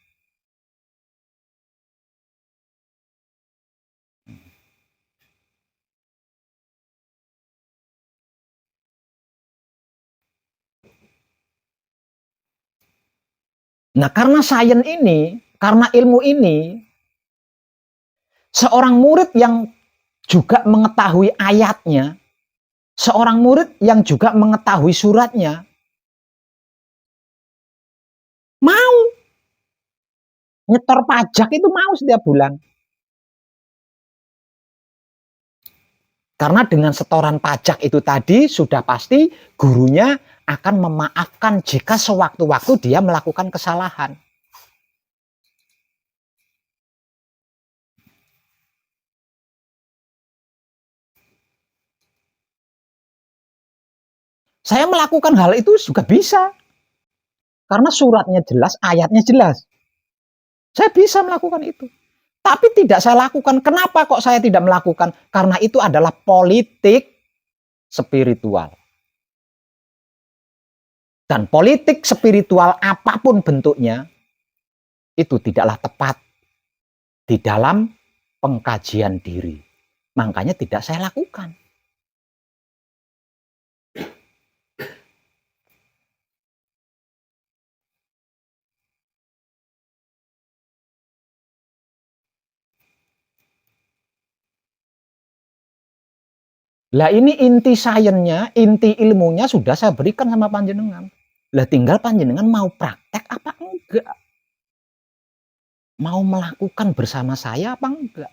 Nah, karena sains ini, karena ilmu ini, seorang murid yang juga mengetahui ayatnya, seorang murid yang juga mengetahui suratnya, mau nyetor pajak itu mau setiap bulan. Karena dengan setoran pajak itu tadi sudah pasti gurunya akan memaafkan jika sewaktu-waktu dia melakukan kesalahan. Saya melakukan hal itu juga bisa. Karena suratnya jelas, ayatnya jelas. Saya bisa melakukan itu. Tapi tidak saya lakukan. Kenapa kok saya tidak melakukan? Karena itu adalah politik spiritual. Dan politik spiritual apapun bentuknya, itu tidaklah tepat di dalam pengkajian diri. Makanya tidak saya lakukan. Lah ini inti sainsnya, inti ilmunya sudah saya berikan sama panjenengan. Lah tinggal panjenengan mau praktek apa enggak? Mau melakukan bersama saya apa enggak?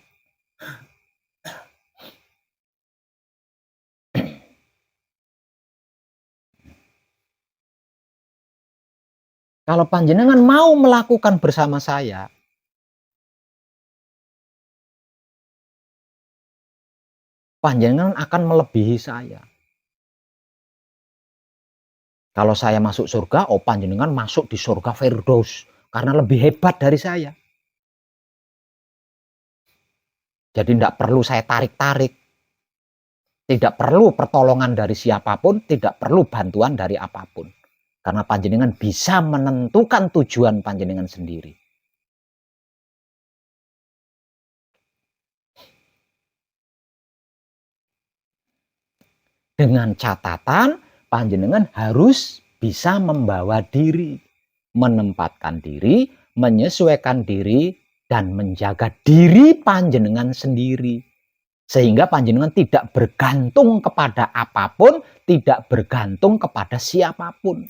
Kalau panjenengan mau melakukan bersama saya, panjenengan akan melebihi saya. Kalau saya masuk surga, oh panjenengan masuk di surga Firdaus karena lebih hebat dari saya. Jadi tidak perlu saya tarik-tarik. Tidak perlu pertolongan dari siapapun, tidak perlu bantuan dari apapun. Karena panjenengan bisa menentukan tujuan panjenengan sendiri. Dengan catatan panjenengan harus bisa membawa diri, menempatkan diri, menyesuaikan diri, dan menjaga diri panjenengan sendiri. Sehingga panjenengan tidak bergantung kepada apapun, tidak bergantung kepada siapapun.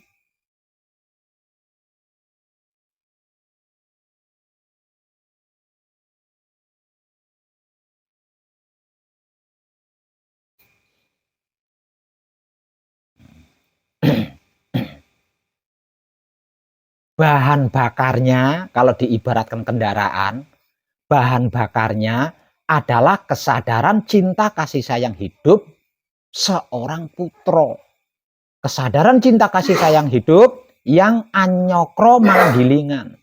Bahan bakarnya, kalau diibaratkan kendaraan, bahan bakarnya adalah kesadaran cinta kasih sayang hidup seorang putra. Kesadaran cinta kasih sayang hidup yang anyokro manggilingan.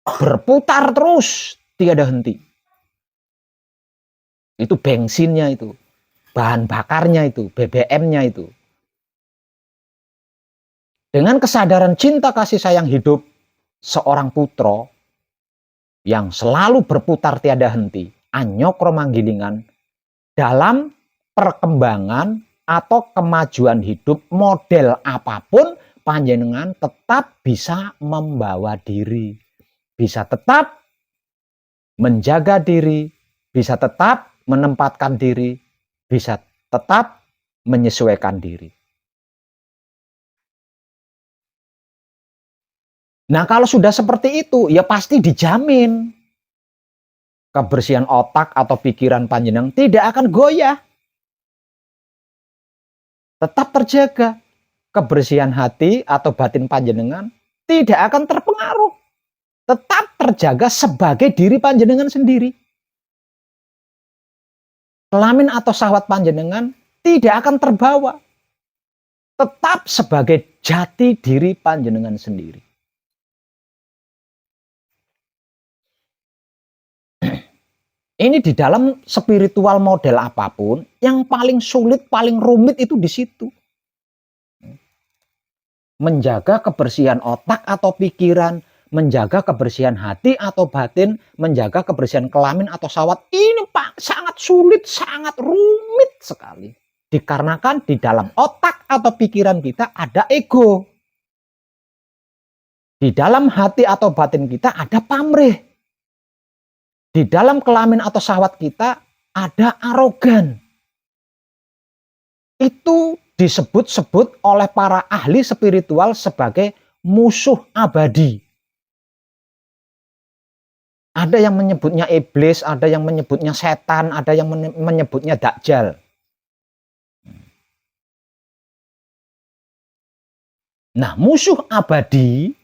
Berputar terus, tiada henti. Itu bensinnya itu, bahan bakarnya itu, BBM-nya itu. Dengan kesadaran cinta kasih sayang hidup seorang putra yang selalu berputar tiada henti, anyokro manggilingan, dalam perkembangan atau kemajuan hidup model apapun, panjenengan tetap bisa membawa diri, bisa tetap menjaga diri, bisa tetap menempatkan diri, bisa tetap menyesuaikan diri. Nah, kalau sudah seperti itu, ya pasti dijamin kebersihan otak atau pikiran panjenengan tidak akan goyah. Tetap terjaga. Kebersihan hati atau batin panjenengan tidak akan terpengaruh. Tetap terjaga sebagai diri panjenengan sendiri. Kelamin atau syahwat panjenengan tidak akan terbawa. Tetap sebagai jati diri panjenengan sendiri. Ini di dalam spiritual model apapun, yang paling sulit, paling rumit itu di situ. Menjaga kebersihan otak atau pikiran, menjaga kebersihan hati atau batin, menjaga kebersihan kelamin atau syahwat. Ini Pak sangat sulit, sangat rumit sekali. Dikarenakan di dalam otak atau pikiran kita ada ego. Di dalam hati atau batin kita ada pamrih. Di dalam kelamin atau syahwat kita ada arogan. Itu disebut-sebut oleh para ahli spiritual sebagai musuh abadi. Ada yang menyebutnya iblis, ada yang menyebutnya setan, ada yang menyebutnya dajjal. Nah, musuh abadi,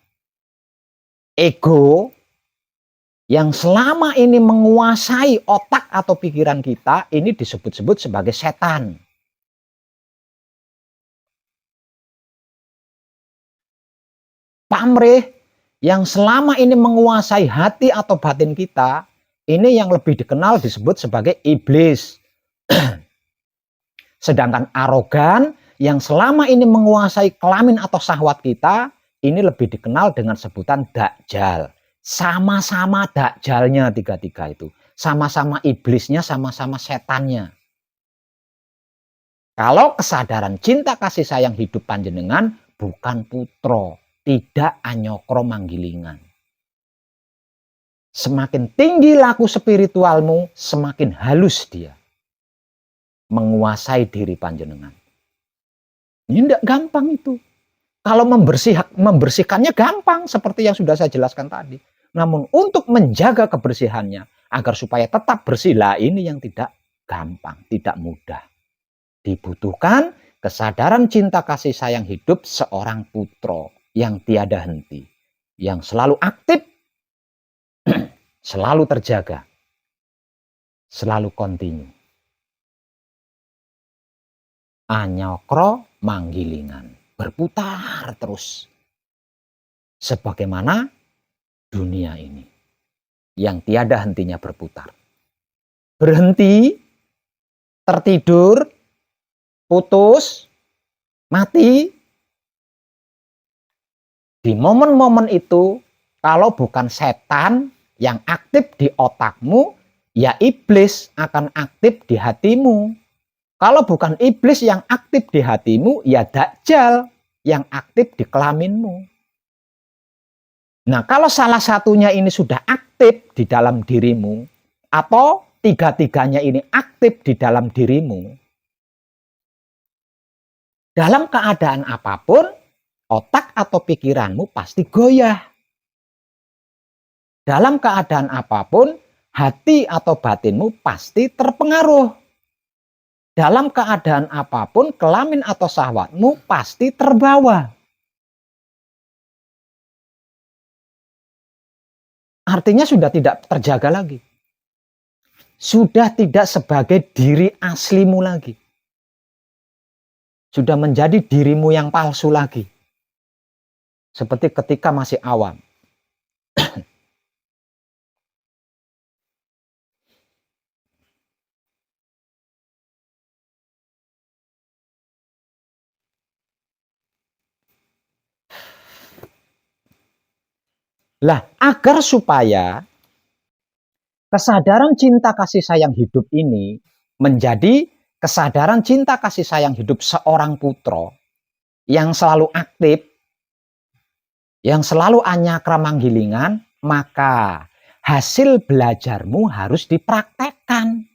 ego, yang selama ini menguasai otak atau pikiran kita, ini disebut-sebut sebagai setan. Pamrih, yang selama ini menguasai hati atau batin kita, ini yang lebih dikenal disebut sebagai iblis. Sedangkan arogan, yang selama ini menguasai kelamin atau syahwat kita, ini lebih dikenal dengan sebutan dajjal. Sama-sama dajjalnya tiga-tiga itu. Sama-sama iblisnya, sama-sama setannya. Kalau kesadaran cinta kasih sayang hidup panjenengan bukan putro, tidak anyokro manggilingan. Semakin tinggi laku spiritualmu, semakin halus dia menguasai diri panjenengan. Ini tidak gampang itu. Kalau membersihkannya gampang seperti yang sudah saya jelaskan tadi. Namun untuk menjaga kebersihannya agar supaya tetap bersih, lah ini yang tidak gampang, tidak mudah. Dibutuhkan kesadaran cinta kasih sayang hidup seorang putro yang tiada henti, yang selalu aktif, selalu terjaga, selalu kontinu. Anyokro manggilingan, berputar terus. Sebagaimana dunia ini yang tiada hentinya berputar. Berhenti, tertidur, putus, mati. Di momen-momen itu, kalau bukan setan yang aktif di otakmu, ya iblis akan aktif di hatimu. Kalau bukan iblis yang aktif di hatimu, ya dajjal yang aktif di kelaminmu. Nah, kalau salah satunya ini sudah aktif di dalam dirimu, atau tiga-tiganya ini aktif di dalam dirimu, dalam keadaan apapun, otak atau pikiranmu pasti goyah. Dalam keadaan apapun, hati atau batinmu pasti terpengaruh. Dalam keadaan apapun, kelamin atau syahwatmu pasti terbawa. Artinya sudah tidak terjaga lagi. Sudah tidak sebagai diri aslimu lagi. Sudah menjadi dirimu yang palsu lagi. Seperti ketika masih awam. Lah, agar supaya kesadaran cinta kasih sayang hidup ini menjadi kesadaran cinta kasih sayang hidup seorang putro yang selalu aktif, yang selalu anyakra manggilingan, maka hasil belajarmu harus dipraktekkan.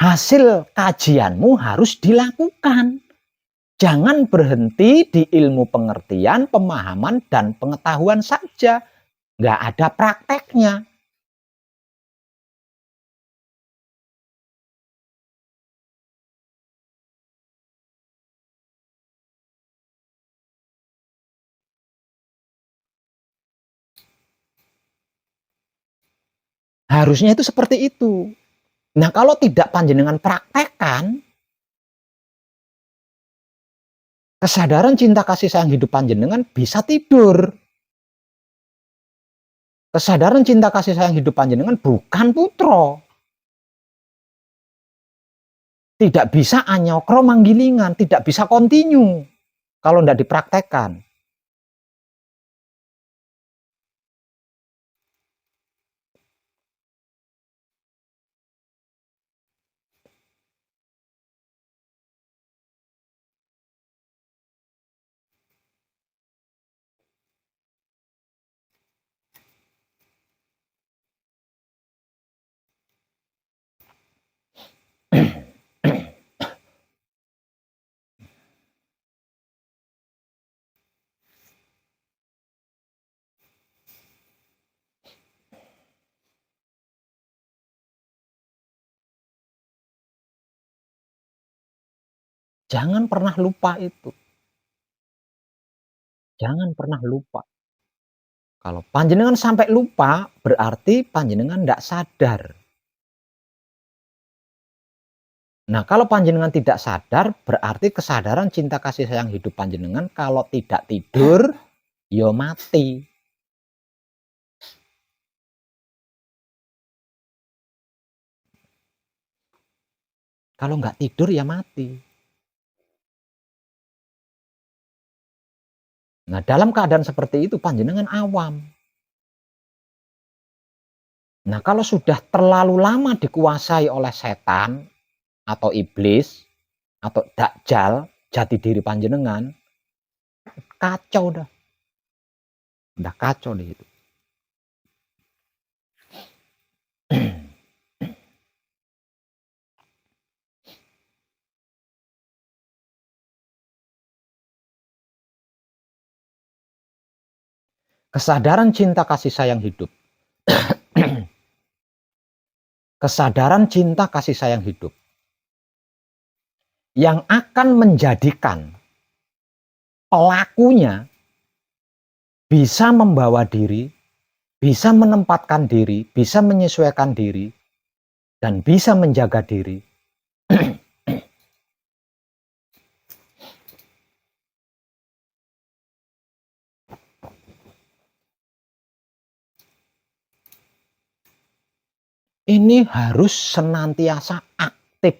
Hasil kajianmu harus dilakukan. Jangan berhenti di ilmu pengertian, pemahaman, dan pengetahuan saja. Nggak ada prakteknya. Harusnya itu seperti itu. Nah, kalau tidak panjenengan praktekkan, kesadaran cinta kasih sayang hidup panjenengan bisa tidur. Kesadaran cinta kasih sayang hidup panjenengan bukan putra. Tidak bisa anyokro manggilingan, tidak bisa kontinu kalau tidak dipraktekkan. Jangan pernah lupa itu. Jangan pernah lupa. Kalau panjenengan sampai lupa, berarti panjenengan tidak sadar. Nah, kalau panjenengan tidak sadar, berarti kesadaran cinta kasih sayang hidup panjenengan kalau tidak tidur, ya mati. Kalau nggak tidur, ya mati. Nah, dalam keadaan seperti itu, panjenengan awam. Nah, kalau sudah terlalu lama dikuasai oleh setan, atau iblis, atau dakjal, jati diri panjenengan, kacau dah. Udah kacau deh itu. Kesadaran cinta kasih sayang hidup. Kesadaran cinta kasih sayang hidup yang akan menjadikan pelakunya bisa membawa diri, bisa menempatkan diri, bisa menyesuaikan diri, dan bisa menjaga diri. Ini harus senantiasa aktif.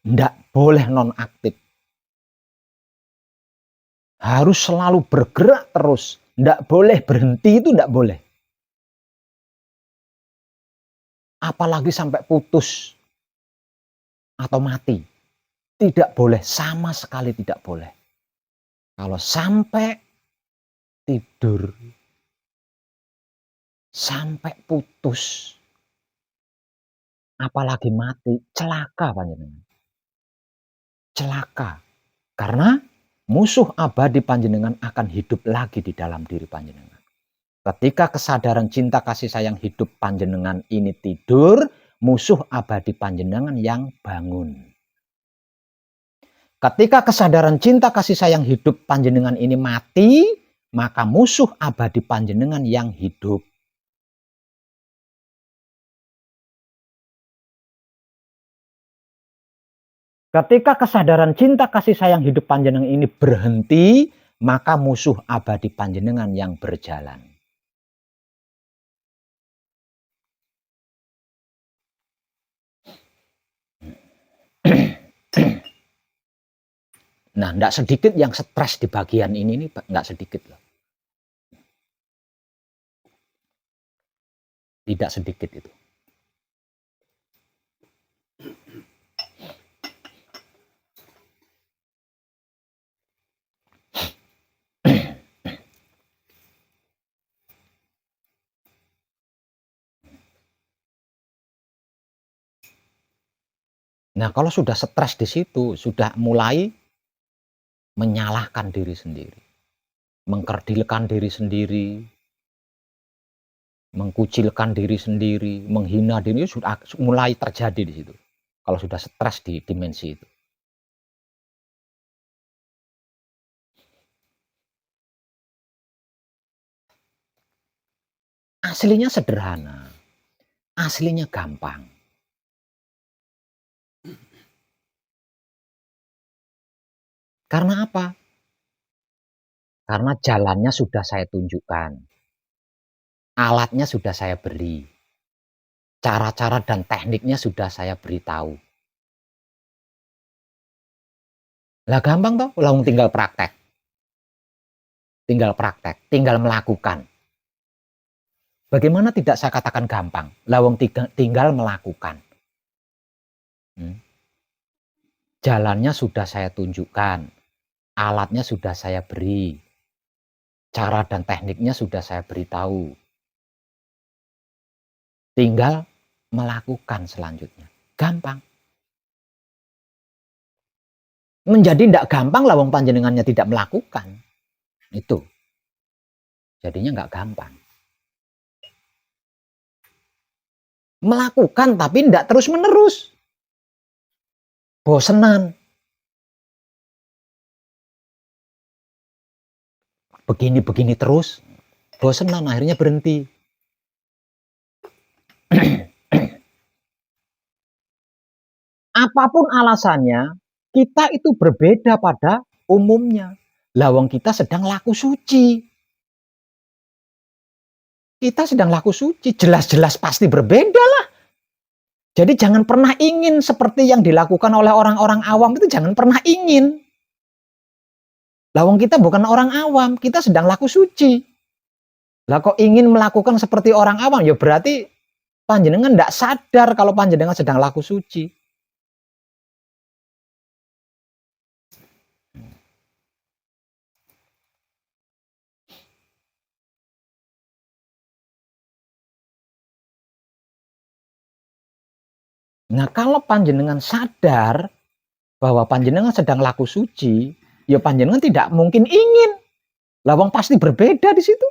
Tidak boleh non-aktif. Harus selalu bergerak terus. Tidak boleh berhenti, itu tidak boleh. Apalagi sampai putus atau mati. Tidak boleh, sama sekali tidak boleh. Kalau sampai tidur, sampai putus, apalagi mati, celaka panjenengan. Celaka. Karena musuh abadi panjenengan akan hidup lagi di dalam diri panjenengan. Ketika kesadaran cinta kasih sayang hidup panjenengan ini tidur, musuh abadi panjenengan yang bangun. Ketika kesadaran cinta kasih sayang hidup panjenengan ini mati, maka musuh abadi panjenengan yang hidup. Ketika kesadaran cinta kasih sayang hidup panjenengan ini berhenti, maka musuh abadi panjenengan yang berjalan. Nah, tidak sedikit yang stres di bagian ini nih, tidak sedikit loh. Tidak sedikit itu. Nah, kalau sudah stres di situ, sudah mulai menyalahkan diri sendiri, mengkerdilkan diri sendiri, mengkucilkan diri sendiri, menghina diri, sudah mulai terjadi di situ. Kalau sudah stres di dimensi itu. Aslinya sederhana, aslinya gampang. Karena apa? Karena jalannya sudah saya tunjukkan. Alatnya sudah saya beri. Cara-cara dan tekniknya sudah saya beritahu. Lah gampang toh, langsung tinggal praktek. Tinggal praktek, tinggal melakukan. Bagaimana tidak saya katakan gampang? Lawang tinggal melakukan. Jalannya sudah saya tunjukkan. Alatnya sudah saya beri. Cara dan tekniknya sudah saya beritahu. Tinggal melakukan selanjutnya. Gampang. Menjadi tidak gampang lawang panjenengannya tidak melakukan. Itu. Jadinya nggak gampang. Melakukan tapi tidak terus-menerus. Bosenan. Begini-begini terus. Bosenan, akhirnya berhenti. Apapun alasannya, kita itu berbeda pada umumnya. Lawang kita sedang laku suci. Kita sedang laku suci, jelas-jelas pasti berbeda lah. Jadi jangan pernah ingin seperti yang dilakukan oleh orang-orang awam itu, jangan pernah ingin. Lawang kita bukan orang awam, kita sedang laku suci. Lah kok ingin melakukan seperti orang awam, ya berarti panjenengan tidak sadar kalau panjenengan sedang laku suci. Nah, kalau panjenengan sadar bahwa panjenengan sedang laku suci, ya panjenengan tidak mungkin ingin. Lawang pasti berbeda di situ.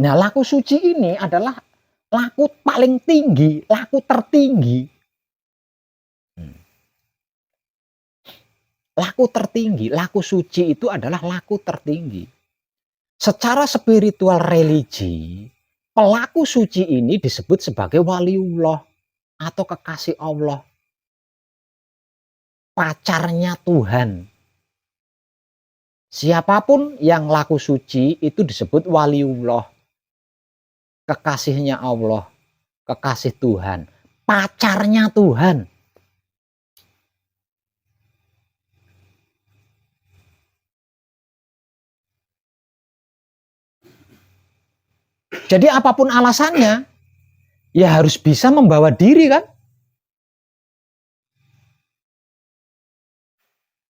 Nah, laku suci ini adalah laku paling tinggi, laku tertinggi. Laku tertinggi, laku suci itu adalah laku tertinggi. Secara spiritual religi, pelaku suci ini disebut sebagai waliullah atau kekasih Allah. Pacarnya Tuhan. Siapapun yang laku suci itu disebut waliullah. Kekasihnya Allah, kekasih Tuhan, pacarnya Tuhan. Jadi apapun alasannya, ya harus bisa membawa diri kan?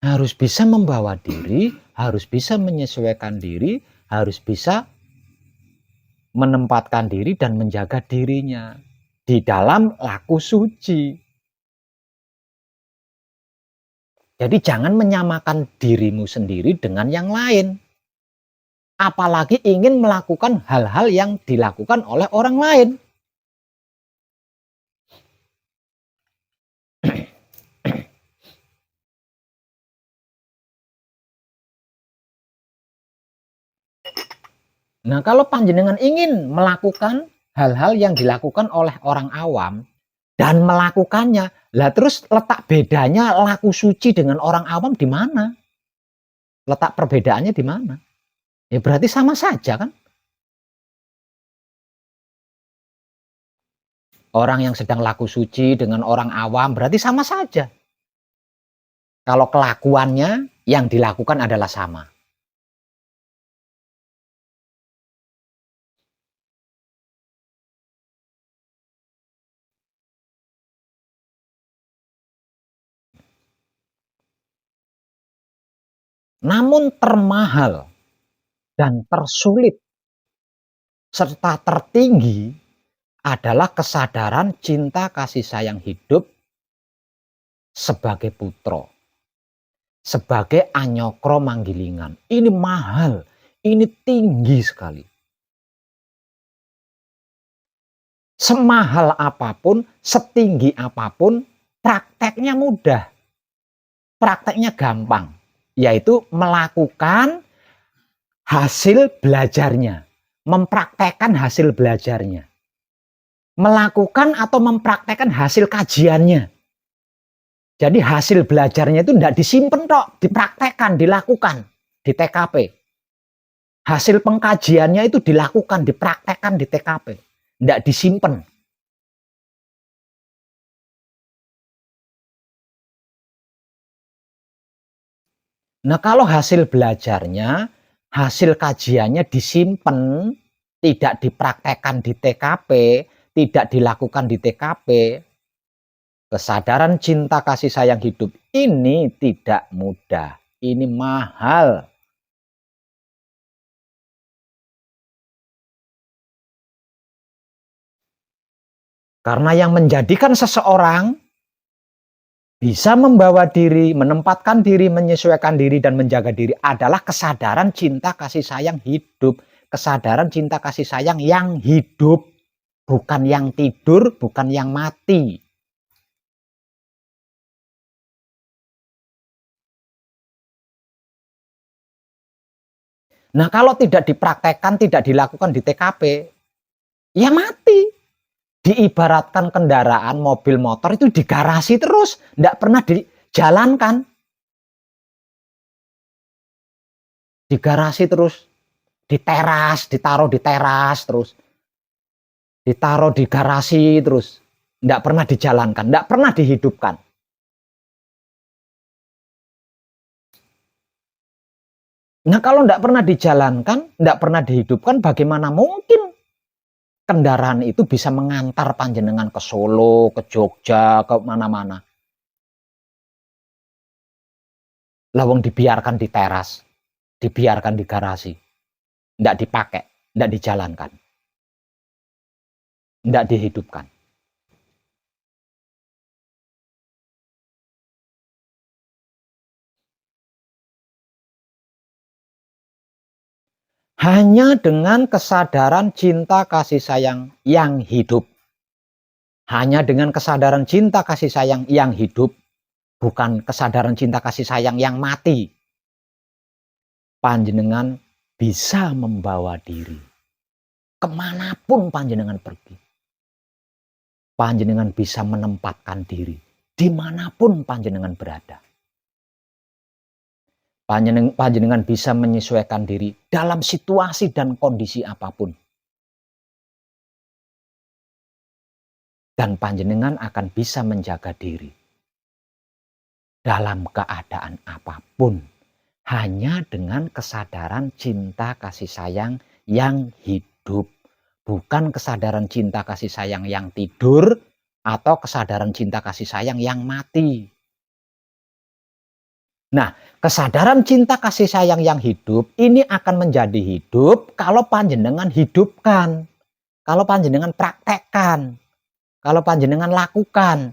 Harus bisa membawa diri, harus bisa menyesuaikan diri, harus bisa menempatkan diri dan menjaga dirinya di dalam laku suci. Jadi jangan menyamakan dirimu sendiri dengan yang lain. Apalagi ingin melakukan hal-hal yang dilakukan oleh orang lain. Nah, kalau panjenengan ingin melakukan hal-hal yang dilakukan oleh orang awam dan melakukannya, lah terus letak bedanya laku suci dengan orang awam di mana? Letak perbedaannya di mana? Ya berarti sama saja kan? Orang yang sedang laku suci dengan orang awam berarti sama saja. Kalau kelakuannya yang dilakukan adalah sama. Namun termahal dan tersulit serta tertinggi adalah kesadaran cinta kasih sayang hidup sebagai putra, sebagai anyokro manggilingan. Ini mahal, ini tinggi sekali. Semahal apapun, setinggi apapun, prakteknya mudah. Prakteknya gampang, yaitu melakukan hasil belajarnya, mempraktekkan hasil belajarnya. Melakukan atau mempraktekkan hasil kajiannya. Jadi hasil belajarnya itu tidak disimpan tok, dipraktekkan, dilakukan di TKP. Hasil pengkajiannya itu dilakukan, dipraktekkan di TKP. Tidak disimpan. Nah, kalau hasil belajarnya, hasil kajiannya disimpan, tidak dipraktekkan di TKP, tidak dilakukan di TKP, kesadaran cinta kasih sayang hidup ini tidak mudah. Ini mahal. Karena yang menjadikan seseorang bisa membawa diri, menempatkan diri, menyesuaikan diri, dan menjaga diri adalah kesadaran cinta kasih sayang hidup. Kesadaran cinta kasih sayang yang hidup. Bukan yang tidur, bukan yang mati. Nah, kalau tidak dipraktekkan, tidak dilakukan di TKP, ya mati. Diibaratkan kendaraan, mobil, motor itu di garasi terus, tidak pernah dijalankan. Di garasi terus, di teras, ditaruh di teras terus, ditaruh di garasi terus, tidak pernah dijalankan, tidak pernah dihidupkan. Nah, kalau tidak pernah dijalankan, tidak pernah dihidupkan, bagaimana mungkin kendaraan itu bisa mengantar panjenengan ke Solo, ke Jogja, ke mana-mana? Lawang dibiarkan di teras, dibiarkan di garasi, tidak dipakai, tidak dijalankan, tidak dihidupkan. Hanya dengan kesadaran cinta kasih sayang yang hidup. Hanya dengan kesadaran cinta kasih sayang yang hidup, bukan kesadaran cinta kasih sayang yang mati, panjenengan bisa membawa diri kemanapun panjenengan pergi. Panjenengan bisa menempatkan diri dimanapun panjenengan berada. Panjenengan bisa menyesuaikan diri dalam situasi dan kondisi apapun. Dan panjenengan akan bisa menjaga diri dalam keadaan apapun. Hanya dengan kesadaran cinta kasih sayang yang hidup. Bukan kesadaran cinta kasih sayang yang tidur atau kesadaran cinta kasih sayang yang mati. Nah, kesadaran cinta kasih sayang yang hidup ini akan menjadi hidup kalau panjenengan hidupkan. Kalau panjenengan praktekkan. Kalau panjenengan lakukan.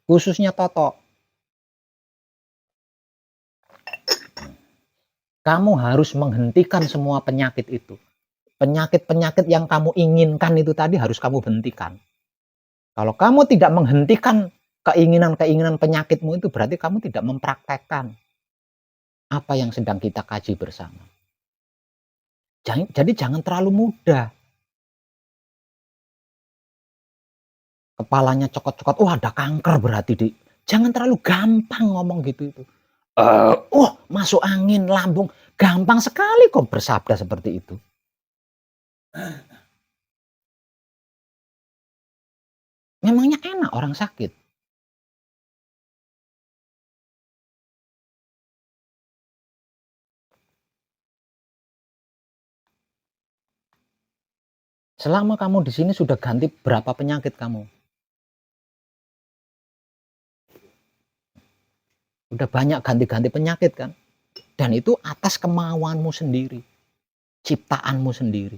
Khususnya Toto. Kamu harus menghentikan semua penyakit itu. Penyakit-penyakit yang kamu inginkan itu tadi harus kamu hentikan. Kalau kamu tidak menghentikan keinginan-keinginan penyakitmu itu berarti kamu tidak mempraktekkan apa yang sedang kita kaji bersama. Jadi jangan terlalu mudah. Kepalanya cokot-cokot, oh ada kanker berarti di. Jangan terlalu gampang ngomong gitu itu. Masuk angin, lambung. Gampang sekali kok bersabda seperti itu. Memangnya enak orang sakit. Selama kamu di sini sudah ganti berapa penyakit kamu? Udah banyak ganti-ganti penyakit kan? Dan itu atas kemauanmu sendiri. Ciptaanmu sendiri.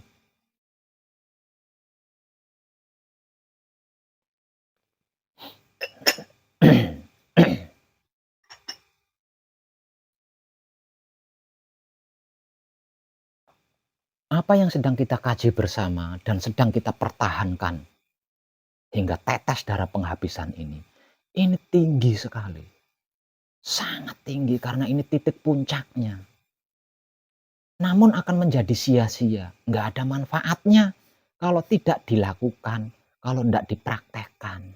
Apa yang sedang kita kaji bersama dan sedang kita pertahankan hingga tetes darah penghabisan ini tinggi sekali. Sangat tinggi karena ini titik puncaknya. Namun akan menjadi sia-sia, nggak ada manfaatnya kalau tidak dilakukan, kalau tidak dipraktekkan.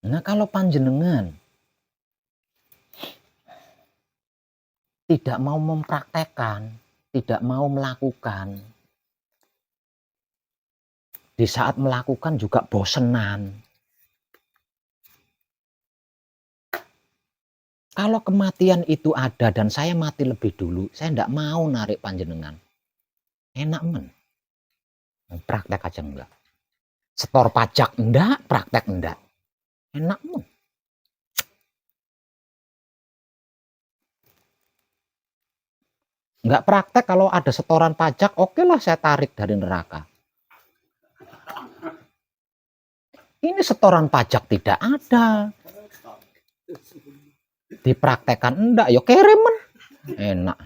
Nah kalau panjenengan tidak mau mempraktekkan, tidak mau melakukan, di saat melakukan juga bosenan. Kalau kematian itu ada dan saya mati lebih dulu, saya tidak mau narik panjenengan. Enak men. Praktek aja enggak. Setor pajak enggak, praktek enggak. Enak men. Enggak praktek kalau ada setoran pajak, oke lah saya tarik dari neraka. Ini setoran pajak tidak ada. Dipraktekkan enggak, ya kirim men. Enak.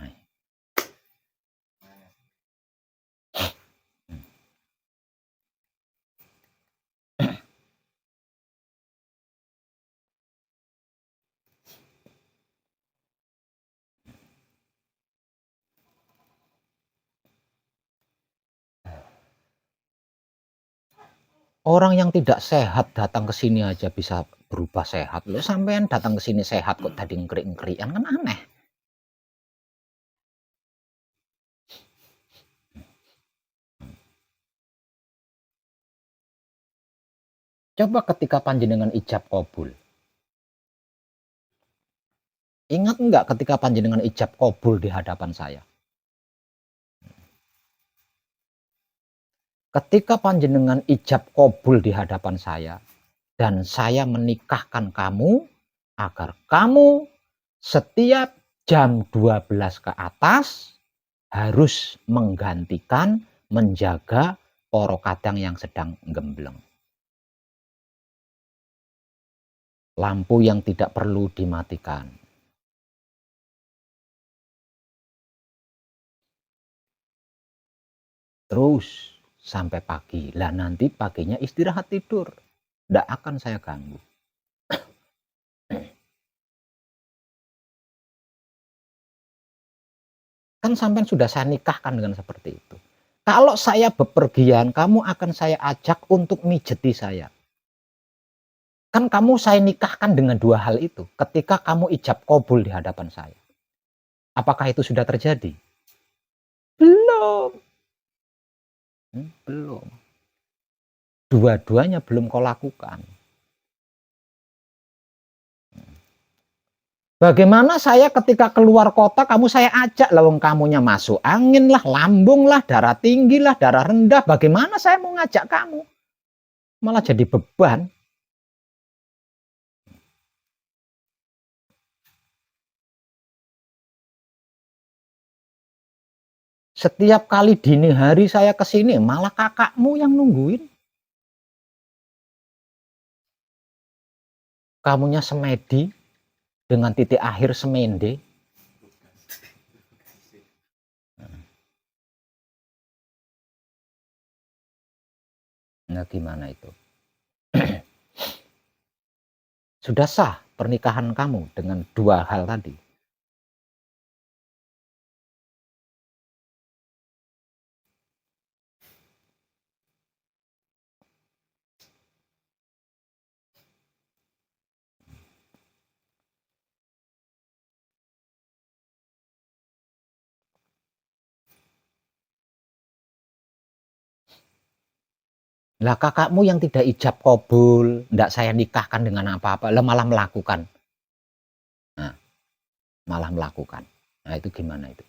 Orang yang tidak sehat datang ke sini aja bisa berubah sehat. Lo sampean datang ke sini sehat kok tadi ngeri-ngerian kan aneh. Coba ketika panjenengan ijab kabul. Ingat enggak ketika panjenengan ijab kabul di hadapan saya? Ketika panjenengan ijab kabul di hadapan saya dan saya menikahkan kamu agar kamu setiap jam 12 ke atas harus menggantikan, menjaga poro kadang yang sedang gembleng. Lampu yang tidak perlu dimatikan. Terus sampai pagi. Lah nanti paginya istirahat tidur. Tidak akan saya ganggu. Kan sampai sudah saya nikahkan dengan seperti itu. Kalau saya bepergian, kamu akan saya ajak untuk mijeti saya. Kan kamu saya nikahkan dengan dua hal itu. Ketika kamu ijab kabul di hadapan saya. Apakah itu sudah terjadi? Belum. Belum. Dua-duanya belum kau lakukan. Bagaimana saya ketika keluar kota kamu saya ajak, lawang kamunya masuk angin lah, lambung lah, darah tinggi lah, darah rendah. Bagaimana saya mau ngajak kamu? Malah jadi beban. Setiap kali dini hari saya kesini, malah kakakmu yang nungguin. Kamunya semedi dengan titik akhir semende. Nah gimana itu? Sudah sah pernikahan kamu dengan dua hal tadi? Lah kakakmu yang tidak ijab kabul, tidak saya nikahkan dengan apa-apa, lah malah melakukan. Nah, malah melakukan. Nah itu gimana itu?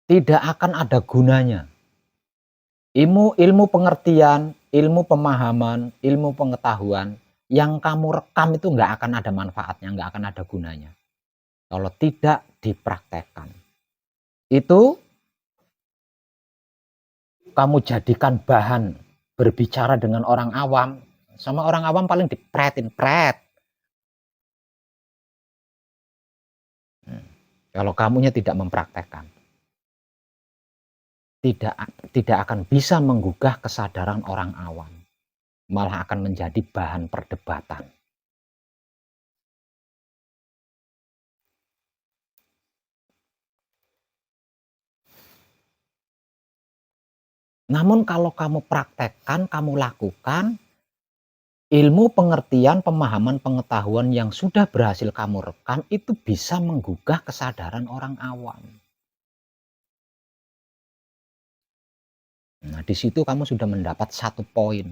Tidak akan ada gunanya. Ilmu pengertian, ilmu pemahaman, ilmu pengetahuan yang kamu rekam itu nggak akan ada manfaatnya, nggak akan ada gunanya. Kalau tidak dipraktekkan. itu kamu jadikan bahan berbicara dengan orang awam, sama orang awam paling dipretin pret. Kalau kamunya tidak mempraktekkan, tidak akan bisa menggugah kesadaran orang awam, malah akan menjadi bahan perdebatan. Namun kalau kamu praktekkan, kamu lakukan, ilmu, pengertian, pemahaman, pengetahuan yang sudah berhasil kamu rekam itu bisa menggugah kesadaran orang awam. Nah, di situ kamu sudah mendapat 1 poin.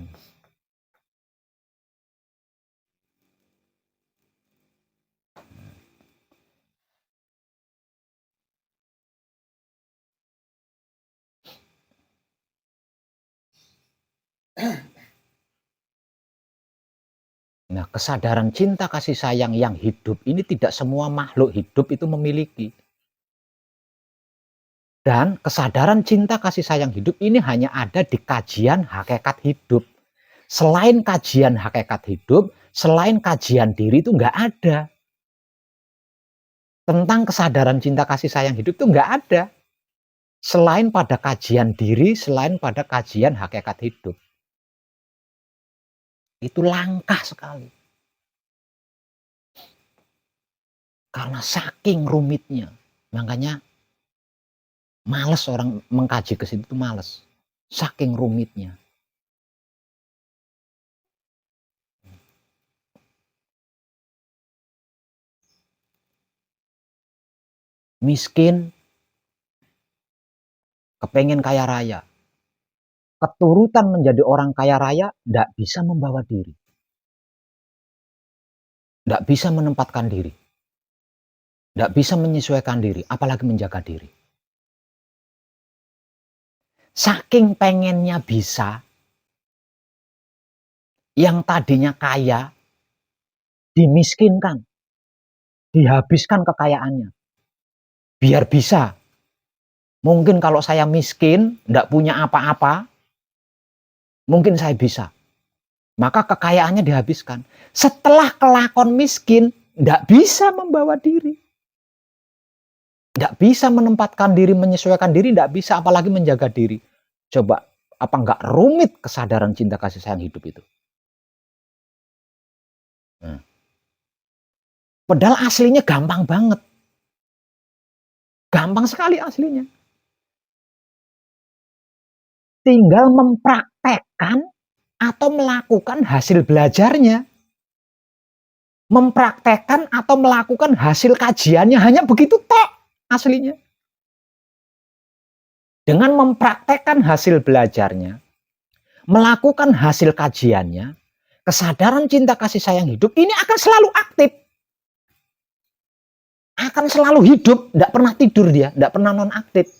Nah, kesadaran cinta kasih sayang yang hidup ini tidak semua makhluk hidup itu memiliki. Dan kesadaran cinta kasih sayang hidup ini hanya ada di kajian hakikat hidup. Selain kajian hakikat hidup, selain kajian diri itu nggak ada. Tentang kesadaran cinta kasih sayang hidup itu nggak ada. Selain pada kajian diri, selain pada kajian hakikat hidup. Itu langka sekali. Karena saking rumitnya. Makanya males orang mengkaji ke situ, males. Saking rumitnya. Miskin, kepengen kaya raya. Keturutan menjadi orang kaya raya tidak bisa membawa diri. Tidak bisa menempatkan diri. Tidak bisa menyesuaikan diri, apalagi menjaga diri. Saking pengennya bisa, yang tadinya kaya, dimiskinkan. Dihabiskan kekayaannya. Biar bisa. Mungkin kalau saya miskin, tidak punya apa-apa, mungkin saya bisa. Maka kekayaannya dihabiskan. Setelah kelakon miskin, tidak bisa membawa diri. Tidak bisa menempatkan diri, menyesuaikan diri, tidak bisa, apalagi menjaga diri. Coba, apa nggak rumit kesadaran cinta kasih sayang hidup itu? Nah. Padahal aslinya gampang banget. Gampang sekali aslinya. Tinggal mempraktekkan atau melakukan hasil belajarnya. Mempraktekkan atau melakukan hasil kajiannya. Hanya begitu tok aslinya. Dengan mempraktekkan hasil belajarnya, melakukan hasil kajiannya, kesadaran cinta kasih sayang hidup ini akan selalu aktif. Akan selalu hidup, tidak pernah tidur dia, tidak pernah nonaktif.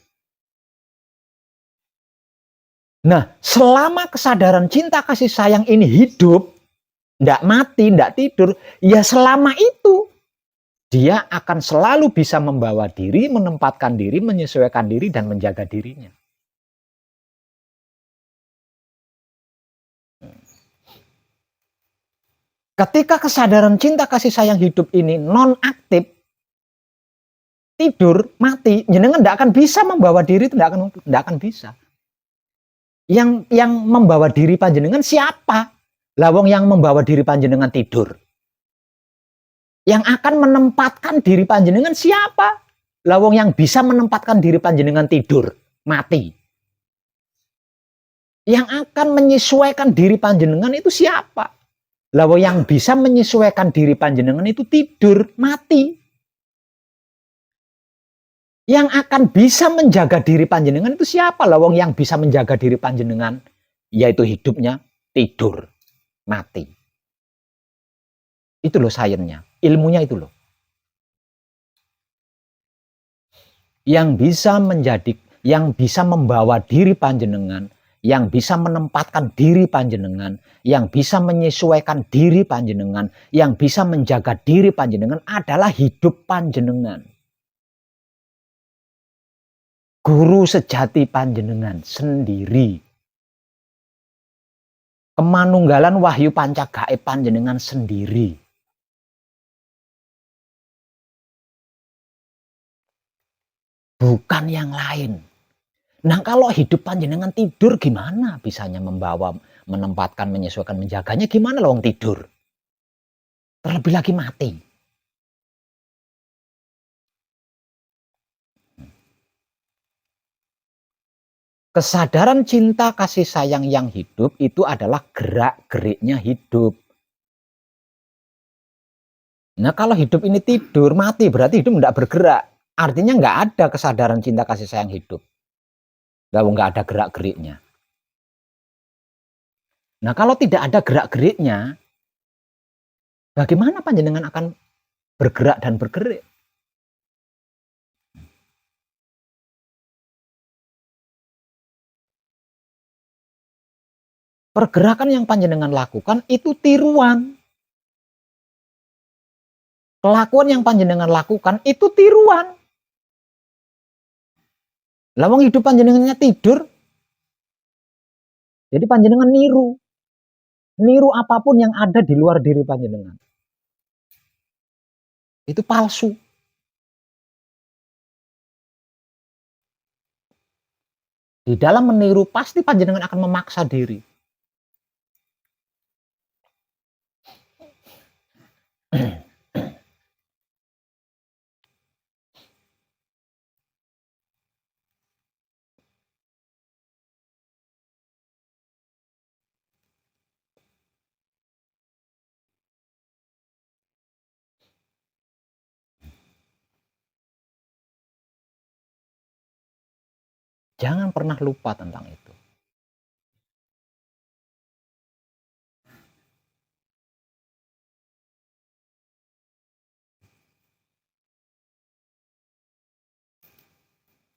Nah, selama kesadaran cinta kasih sayang ini hidup, tidak mati, tidak tidur, ya selama itu dia akan selalu bisa membawa diri, menempatkan diri, menyesuaikan diri, dan menjaga dirinya. Ketika kesadaran cinta kasih sayang hidup ini non-aktif, tidur, mati, jenengan tidak akan bisa membawa diri, tidak akan bisa. Yang membawa diri panjenengan siapa? Lawong yang membawa diri panjenengan tidur. Yang akan menempatkan diri panjenengan siapa? Lawong yang bisa menempatkan diri panjenengan tidur, mati. Yang akan menyesuaikan diri panjenengan itu siapa? Lawong yang bisa menyesuaikan diri panjenengan itu tidur, mati. Yang akan bisa menjaga diri panjenengan itu siapa? Lawong yang bisa menjaga diri panjenengan, yaitu hidupnya tidur, mati. Itu loh sainsnya, ilmunya itu loh. Yang bisa membawa diri panjenengan, yang bisa menempatkan diri panjenengan, yang bisa menyesuaikan diri panjenengan, yang bisa menjaga diri panjenengan adalah hidup panjenengan. Guru sejati panjenengan sendiri. Kemanunggalan wahyu pancagaib panjenengan sendiri. Bukan yang lain. Nah, kalau hidup panjenengan tidur gimana bisanya membawa, menempatkan, menyesuaikan, menjaganya gimana loh tidur? Terlebih lagi mati. Kesadaran cinta kasih sayang yang hidup itu adalah gerak-geriknya hidup. Nah, kalau hidup ini tidur, mati, berarti hidup tidak bergerak. Artinya nggak ada kesadaran cinta kasih sayang hidup. Nggak ada gerak-geriknya. Nah, kalau tidak ada gerak-geriknya, bagaimana panjenengan akan bergerak dan bergerik? Pergerakan yang panjenengan lakukan itu tiruan. Kelakuan yang panjenengan lakukan itu tiruan. Lawang hidup panjenengannya tidur, jadi panjenengan niru. Niru apapun yang ada di luar diri panjenengan. Itu palsu. Di dalam meniru pasti panjenengan akan memaksa diri. Jangan pernah lupa tentang itu.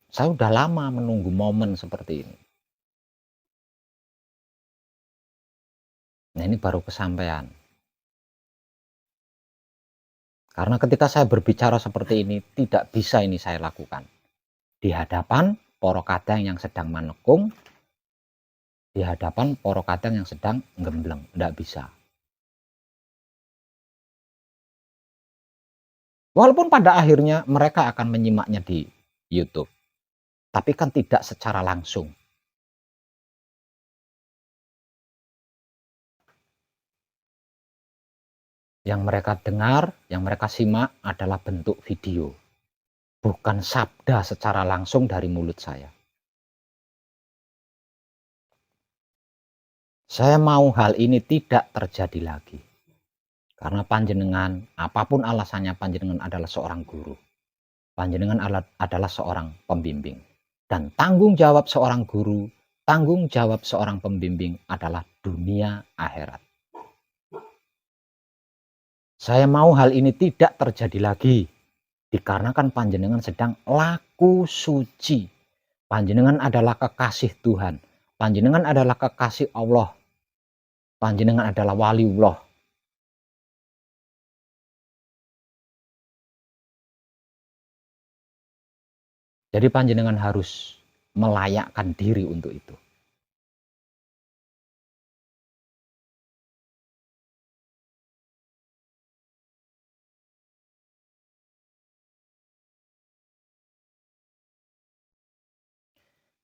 Saya sudah lama menunggu momen seperti ini. Nah, ini baru kesampaian. Karena ketika saya berbicara seperti ini, tidak bisa ini saya lakukan. Di hadapan para kadang yang sedang manekung, di hadapan para kadang yang sedang gembleng. Tidak bisa. Walaupun pada akhirnya mereka akan menyimaknya di YouTube. Tapi kan tidak secara langsung. Yang mereka dengar, yang mereka simak adalah bentuk video. Bukan sabda secara langsung dari mulut saya. Saya mau hal ini tidak terjadi lagi. Karena panjenengan, apapun alasannya, panjenengan adalah seorang guru. Panjenengan adalah seorang pembimbing. Dan tanggung jawab seorang guru, tanggung jawab seorang pembimbing adalah dunia akhirat. Saya mau hal ini tidak terjadi lagi. Dikarenakan panjenengan sedang laku suci. Panjenengan adalah kekasih Tuhan. Panjenengan adalah kekasih Allah. Panjenengan adalah waliullah. Jadi panjenengan harus melayakkan diri untuk itu.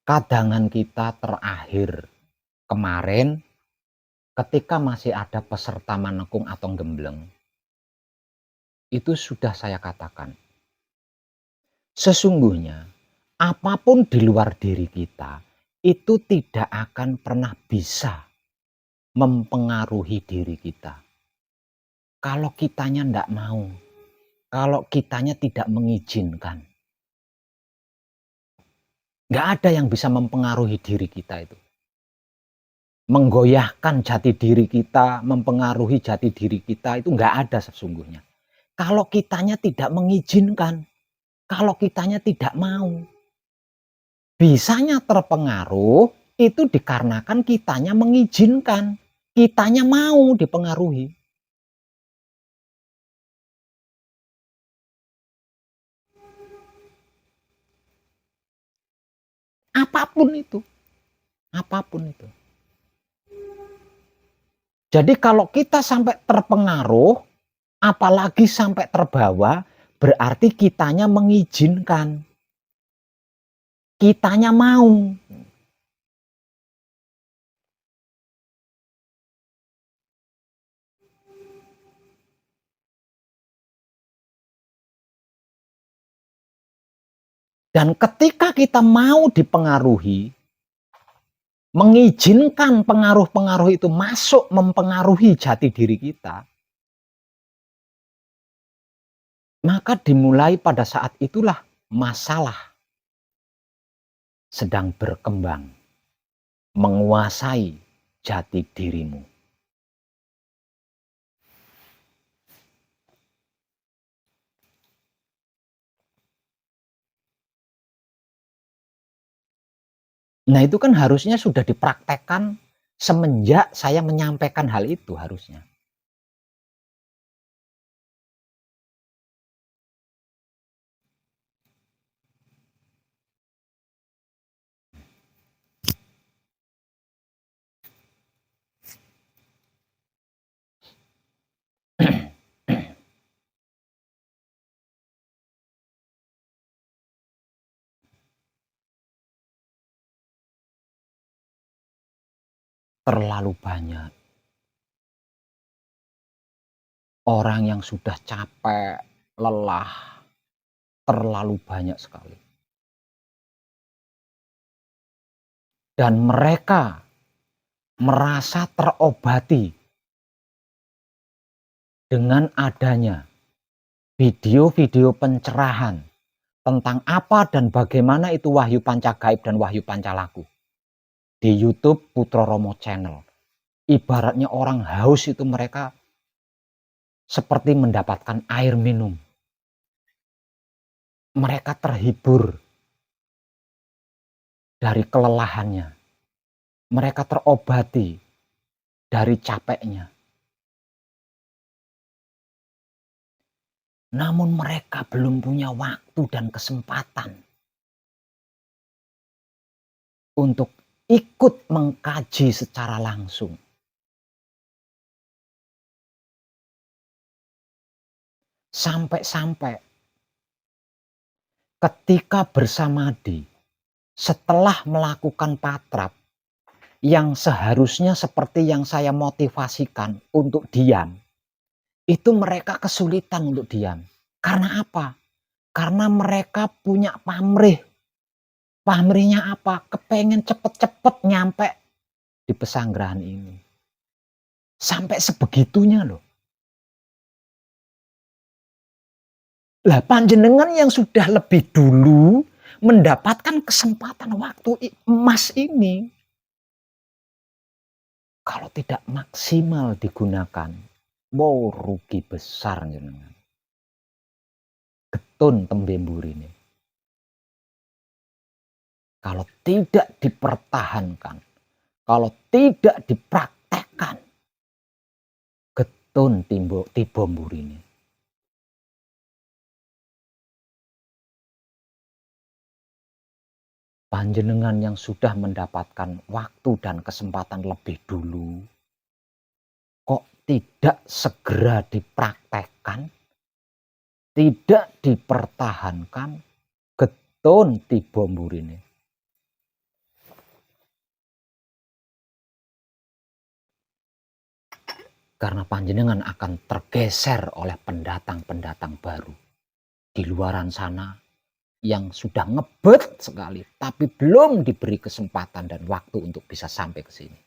Kadangan kita terakhir kemarin ketika masih ada peserta manekung atau gembleng, itu sudah saya katakan. Sesungguhnya apapun di luar diri kita itu tidak akan pernah bisa mempengaruhi diri kita. Kalau kitanya tidak mau, kalau kitanya tidak mengizinkan. Nggak ada yang bisa mempengaruhi diri kita itu. Menggoyahkan jati diri kita, mempengaruhi jati diri kita itu nggak ada sesungguhnya. Kalau kitanya tidak mengizinkan, kalau kitanya tidak mau. Bisanya terpengaruh itu dikarenakan kitanya mengizinkan, kitanya mau dipengaruhi. Apapun itu, apapun itu. Jadi kalau kita sampai terpengaruh, apalagi sampai terbawa, berarti kitanya mengizinkan, kitanya mau. Dan ketika kita mau dipengaruhi, mengizinkan pengaruh-pengaruh itu masuk mempengaruhi jati diri kita, maka dimulai pada saat itulah masalah sedang berkembang, menguasai jati dirimu. Nah, itu kan harusnya sudah dipraktekkan semenjak saya menyampaikan hal itu harusnya. Terlalu banyak orang yang sudah capek, lelah, terlalu banyak sekali. Dan mereka merasa terobati dengan adanya video-video pencerahan tentang apa dan bagaimana itu Wahyu Pancagaib dan Wahyu Pancalaku di YouTube Putro Romo Channel. Ibaratnya orang haus itu mereka seperti mendapatkan air minum. Mereka terhibur dari kelelahannya. Mereka terobati dari capeknya. Namun mereka belum punya waktu dan kesempatan untuk ikut mengkaji secara langsung. Sampai-sampai ketika bersamadi, setelah melakukan patrap, yang seharusnya seperti yang saya motivasikan untuk diam, itu mereka kesulitan untuk diam. Karena apa? Karena mereka punya pamrih. Pamrihnya apa? Kepengen cepet-cepet nyampe di pesanggerahan ini. Sampai sebegitunya loh. Lah panjenengan yang sudah lebih dulu mendapatkan kesempatan waktu emas ini, kalau tidak maksimal digunakan, wow rugi besar jenengan. Getun tembe mburine. Kalau tidak dipertahankan, kalau tidak dipraktekkan, getun tiba mburine. Panjenengan yang sudah mendapatkan waktu dan kesempatan lebih dulu, kok tidak segera dipraktekkan, tidak dipertahankan, getun tiba mburine. Karena panjenengan akan tergeser oleh pendatang-pendatang baru di luaran sana yang sudah ngebet sekali, tapi belum diberi kesempatan dan waktu untuk bisa sampai ke sini.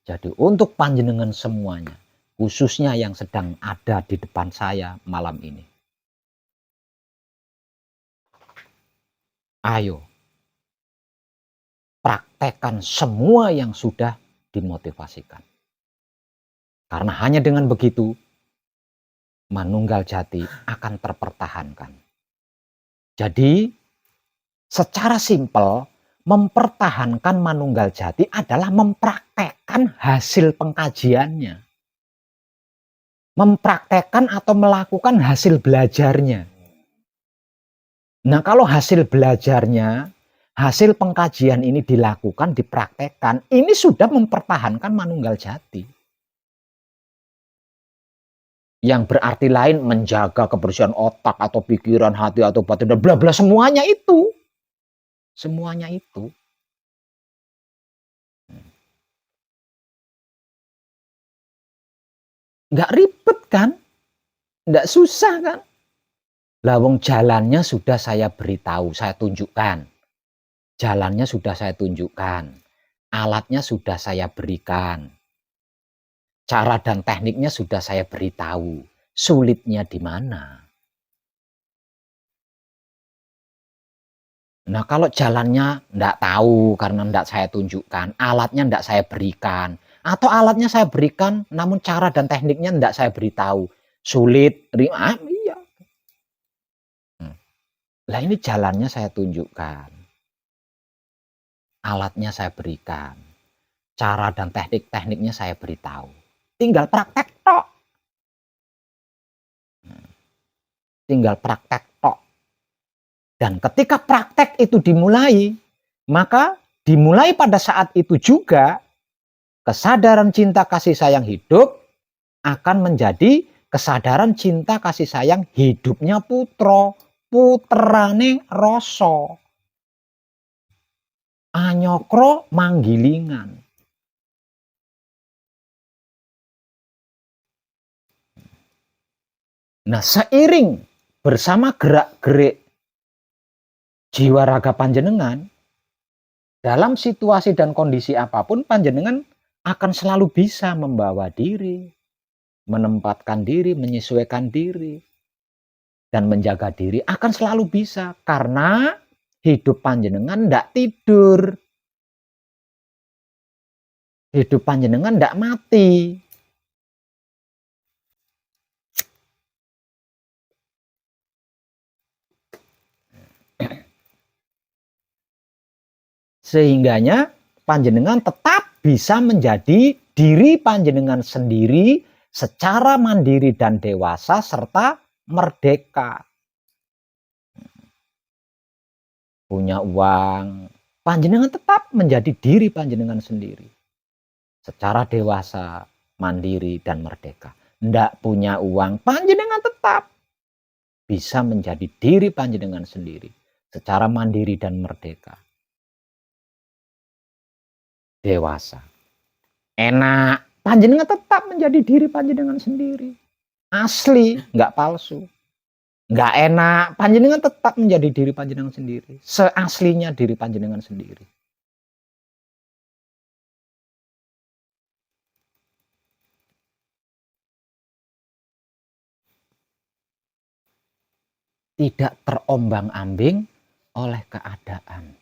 Jadi untuk panjenengan semuanya, khususnya yang sedang ada di depan saya malam ini, ayo praktekkan semua yang sudah dimotivasikan. Karena hanya dengan begitu, manunggal jati akan terpertahankan. Jadi secara simpel, Mempertahankan manunggal jati adalah mempraktekkan hasil pengkajiannya. Mempraktekkan atau melakukan hasil belajarnya. Nah, kalau hasil belajarnya, hasil pengkajian ini dilakukan, dipraktekkan, ini sudah mempertahankan manunggal jati. Yang berarti lain menjaga kebersihan otak atau pikiran, hati atau batin, dan bla bla, semuanya itu. Semuanya itu. Nggak ribet kan? Nggak susah kan? Lawang jalannya sudah saya beritahu, saya tunjukkan. Jalannya sudah saya tunjukkan. Alatnya sudah saya berikan. Cara dan tekniknya sudah saya beritahu. Sulitnya di mana? Nah, kalau jalannya enggak tahu karena enggak saya tunjukkan, alatnya enggak saya berikan, atau alatnya saya berikan namun cara dan tekniknya enggak saya beritahu. Sulit, iya. Lah ini jalannya saya tunjukkan. Alatnya saya berikan. Cara dan teknik-tekniknya saya beritahu. Tinggal praktek tok. Tinggal praktek tok. Dan ketika praktek itu dimulai, maka dimulai pada saat itu juga kesadaran cinta kasih sayang hidup akan menjadi kesadaran cinta kasih sayang hidupnya putra, puterane rasa. Anyokro manggilingan. Nah, seiring bersama gerak-gerik jiwa raga panjenengan, dalam situasi dan kondisi apapun panjenengan akan selalu bisa membawa diri, menempatkan diri, menyesuaikan diri, dan menjaga diri akan selalu bisa. Karena hidup panjenengan tidak tidur. Hidup panjenengan tidak mati. Sehingganya panjenengan tetap bisa menjadi diri panjenengan sendiri secara mandiri dan dewasa serta merdeka. Punya uang, panjenengan tetap menjadi diri panjenengan sendiri secara dewasa, mandiri, dan merdeka. Ndak punya uang, panjenengan tetap bisa menjadi diri panjenengan sendiri secara mandiri dan merdeka. Dewasa. Enak, panjenengan tetap menjadi diri panjenengan sendiri. Asli, nggak palsu. Nggak enak, panjenengan tetap menjadi diri panjenengan sendiri. Seaslinya diri panjenengan sendiri. Tidak terombang-ambing oleh keadaan.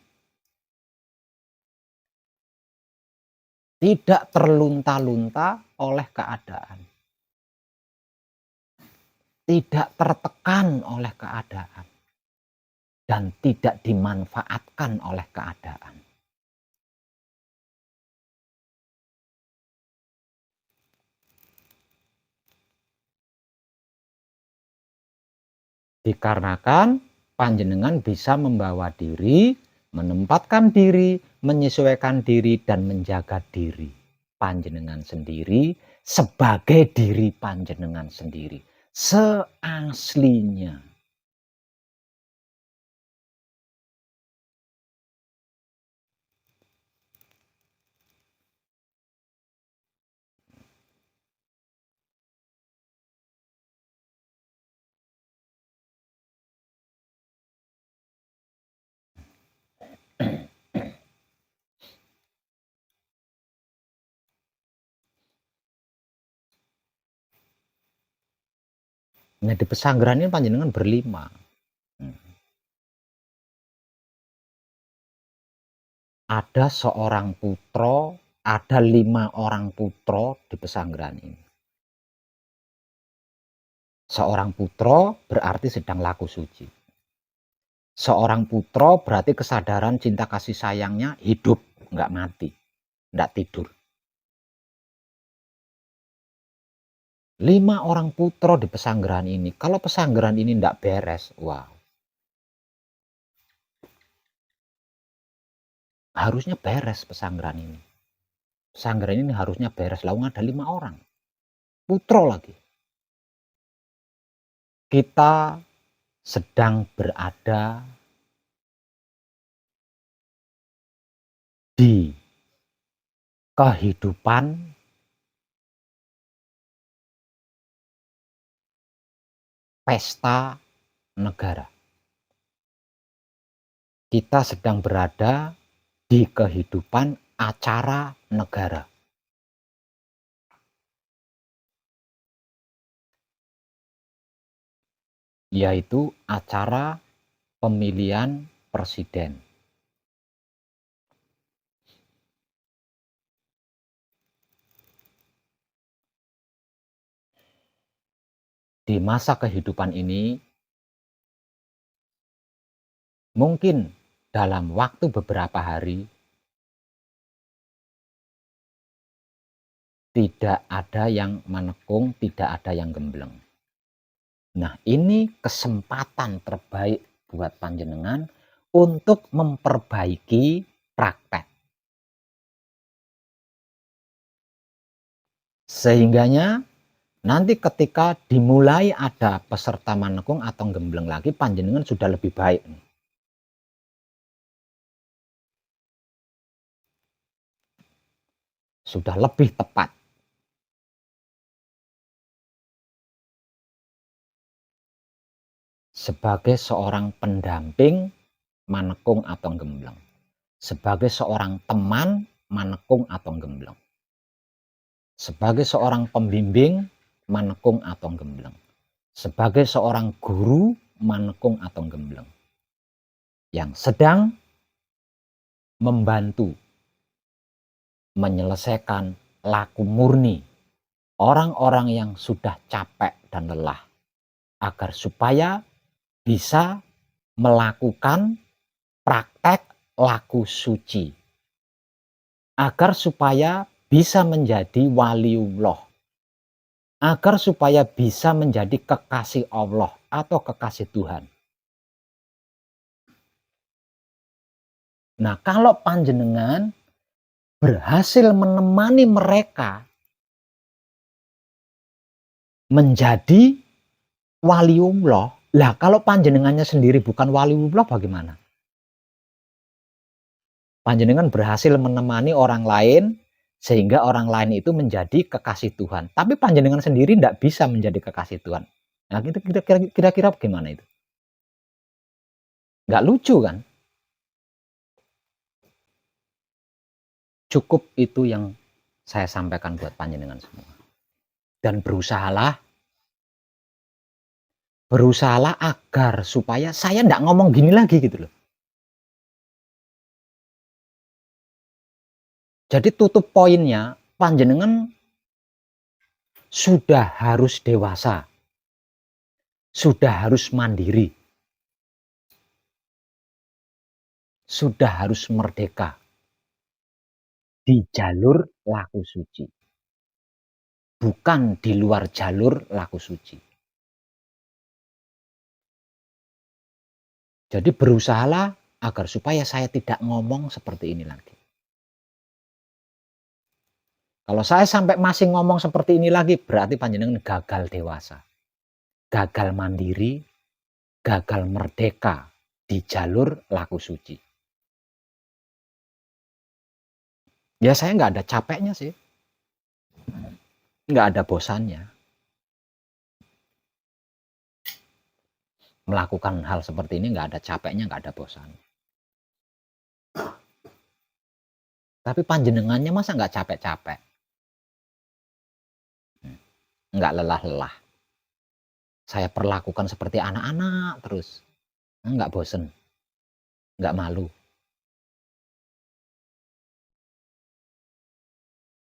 Tidak terlunta-lunta oleh keadaan. Tidak tertekan oleh keadaan. Dan tidak dimanfaatkan oleh keadaan. Dikarenakan panjenengan bisa membawa diri, menempatkan diri, menyesuaikan diri, dan menjaga diri panjenengan sendiri sebagai diri panjenengan sendiri. Seaslinya. Nah, di pesanggrahan ini panjenengan berlima. Ada seorang putra, ada 5 orang putra di pesanggrahan ini. Seorang putra berarti sedang laku suci. Seorang putra berarti kesadaran cinta kasih sayangnya hidup, nggak mati, nggak tidur. 5 orang putra di pesanggrahan ini. Kalau pesanggrahan ini nggak beres, wow. Harusnya beres pesanggrahan ini. Pesanggrahan ini harusnya beres. Lalu ada 5 orang. Putra lagi. Kita sedang berada di kehidupan pesta negara. Kita sedang berada di kehidupan acara negara. Yaitu acara pemilihan presiden. Di masa kehidupan ini, mungkin dalam waktu beberapa hari, tidak ada yang menekung, tidak ada yang gembleng. Nah, ini kesempatan terbaik buat panjenengan untuk memperbaiki praktek. Sehingganya nanti ketika dimulai ada peserta manekung atau gembleng lagi, panjenengan sudah lebih baik. Sudah lebih tepat. Sebagai seorang pendamping manekung atau gembleng. Sebagai seorang teman manekung atau gembleng. Sebagai seorang pembimbing manekung atau gembleng. Sebagai seorang guru manekung atau gembleng. Yang sedang membantu menyelesaikan laku murni orang-orang yang sudah capek dan lelah, agar supaya bisa melakukan praktek laku suci, agar supaya bisa menjadi waliullah, agar supaya bisa menjadi kekasih Allah atau kekasih Tuhan. Nah, kalau panjenengan berhasil menemani mereka menjadi waliullah, lah kalau panjenengannya sendiri bukan waliullah bagaimana? Panjenengan berhasil menemani orang lain sehingga orang lain itu menjadi kekasih Tuhan. Tapi panjenengan sendiri tidak bisa menjadi kekasih Tuhan. Nah, kira-kira bagaimana itu? Nggak lucu kan? Cukup itu yang saya sampaikan buat panjenengan semua. Dan berusahalah agar supaya saya nggak ngomong gini lagi gitu loh. Jadi tutup poinnya, panjenengan sudah harus dewasa, sudah harus mandiri, sudah harus merdeka di jalur laku suci, bukan di luar jalur laku suci. Jadi berusahalah agar supaya saya tidak ngomong seperti ini lagi. Kalau saya sampai masih ngomong seperti ini lagi, berarti panjenengan gagal dewasa, gagal mandiri, gagal merdeka di jalur laku suci. Ya saya nggak ada capeknya sih, nggak ada bosannya. Melakukan hal seperti ini nggak ada capeknya, nggak ada bosan. Tapi panjenengannya masa nggak capek-capek, nggak lelah-lelah. Saya perlakukan seperti anak-anak terus, nggak bosen, nggak malu.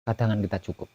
Kadang kita cukup.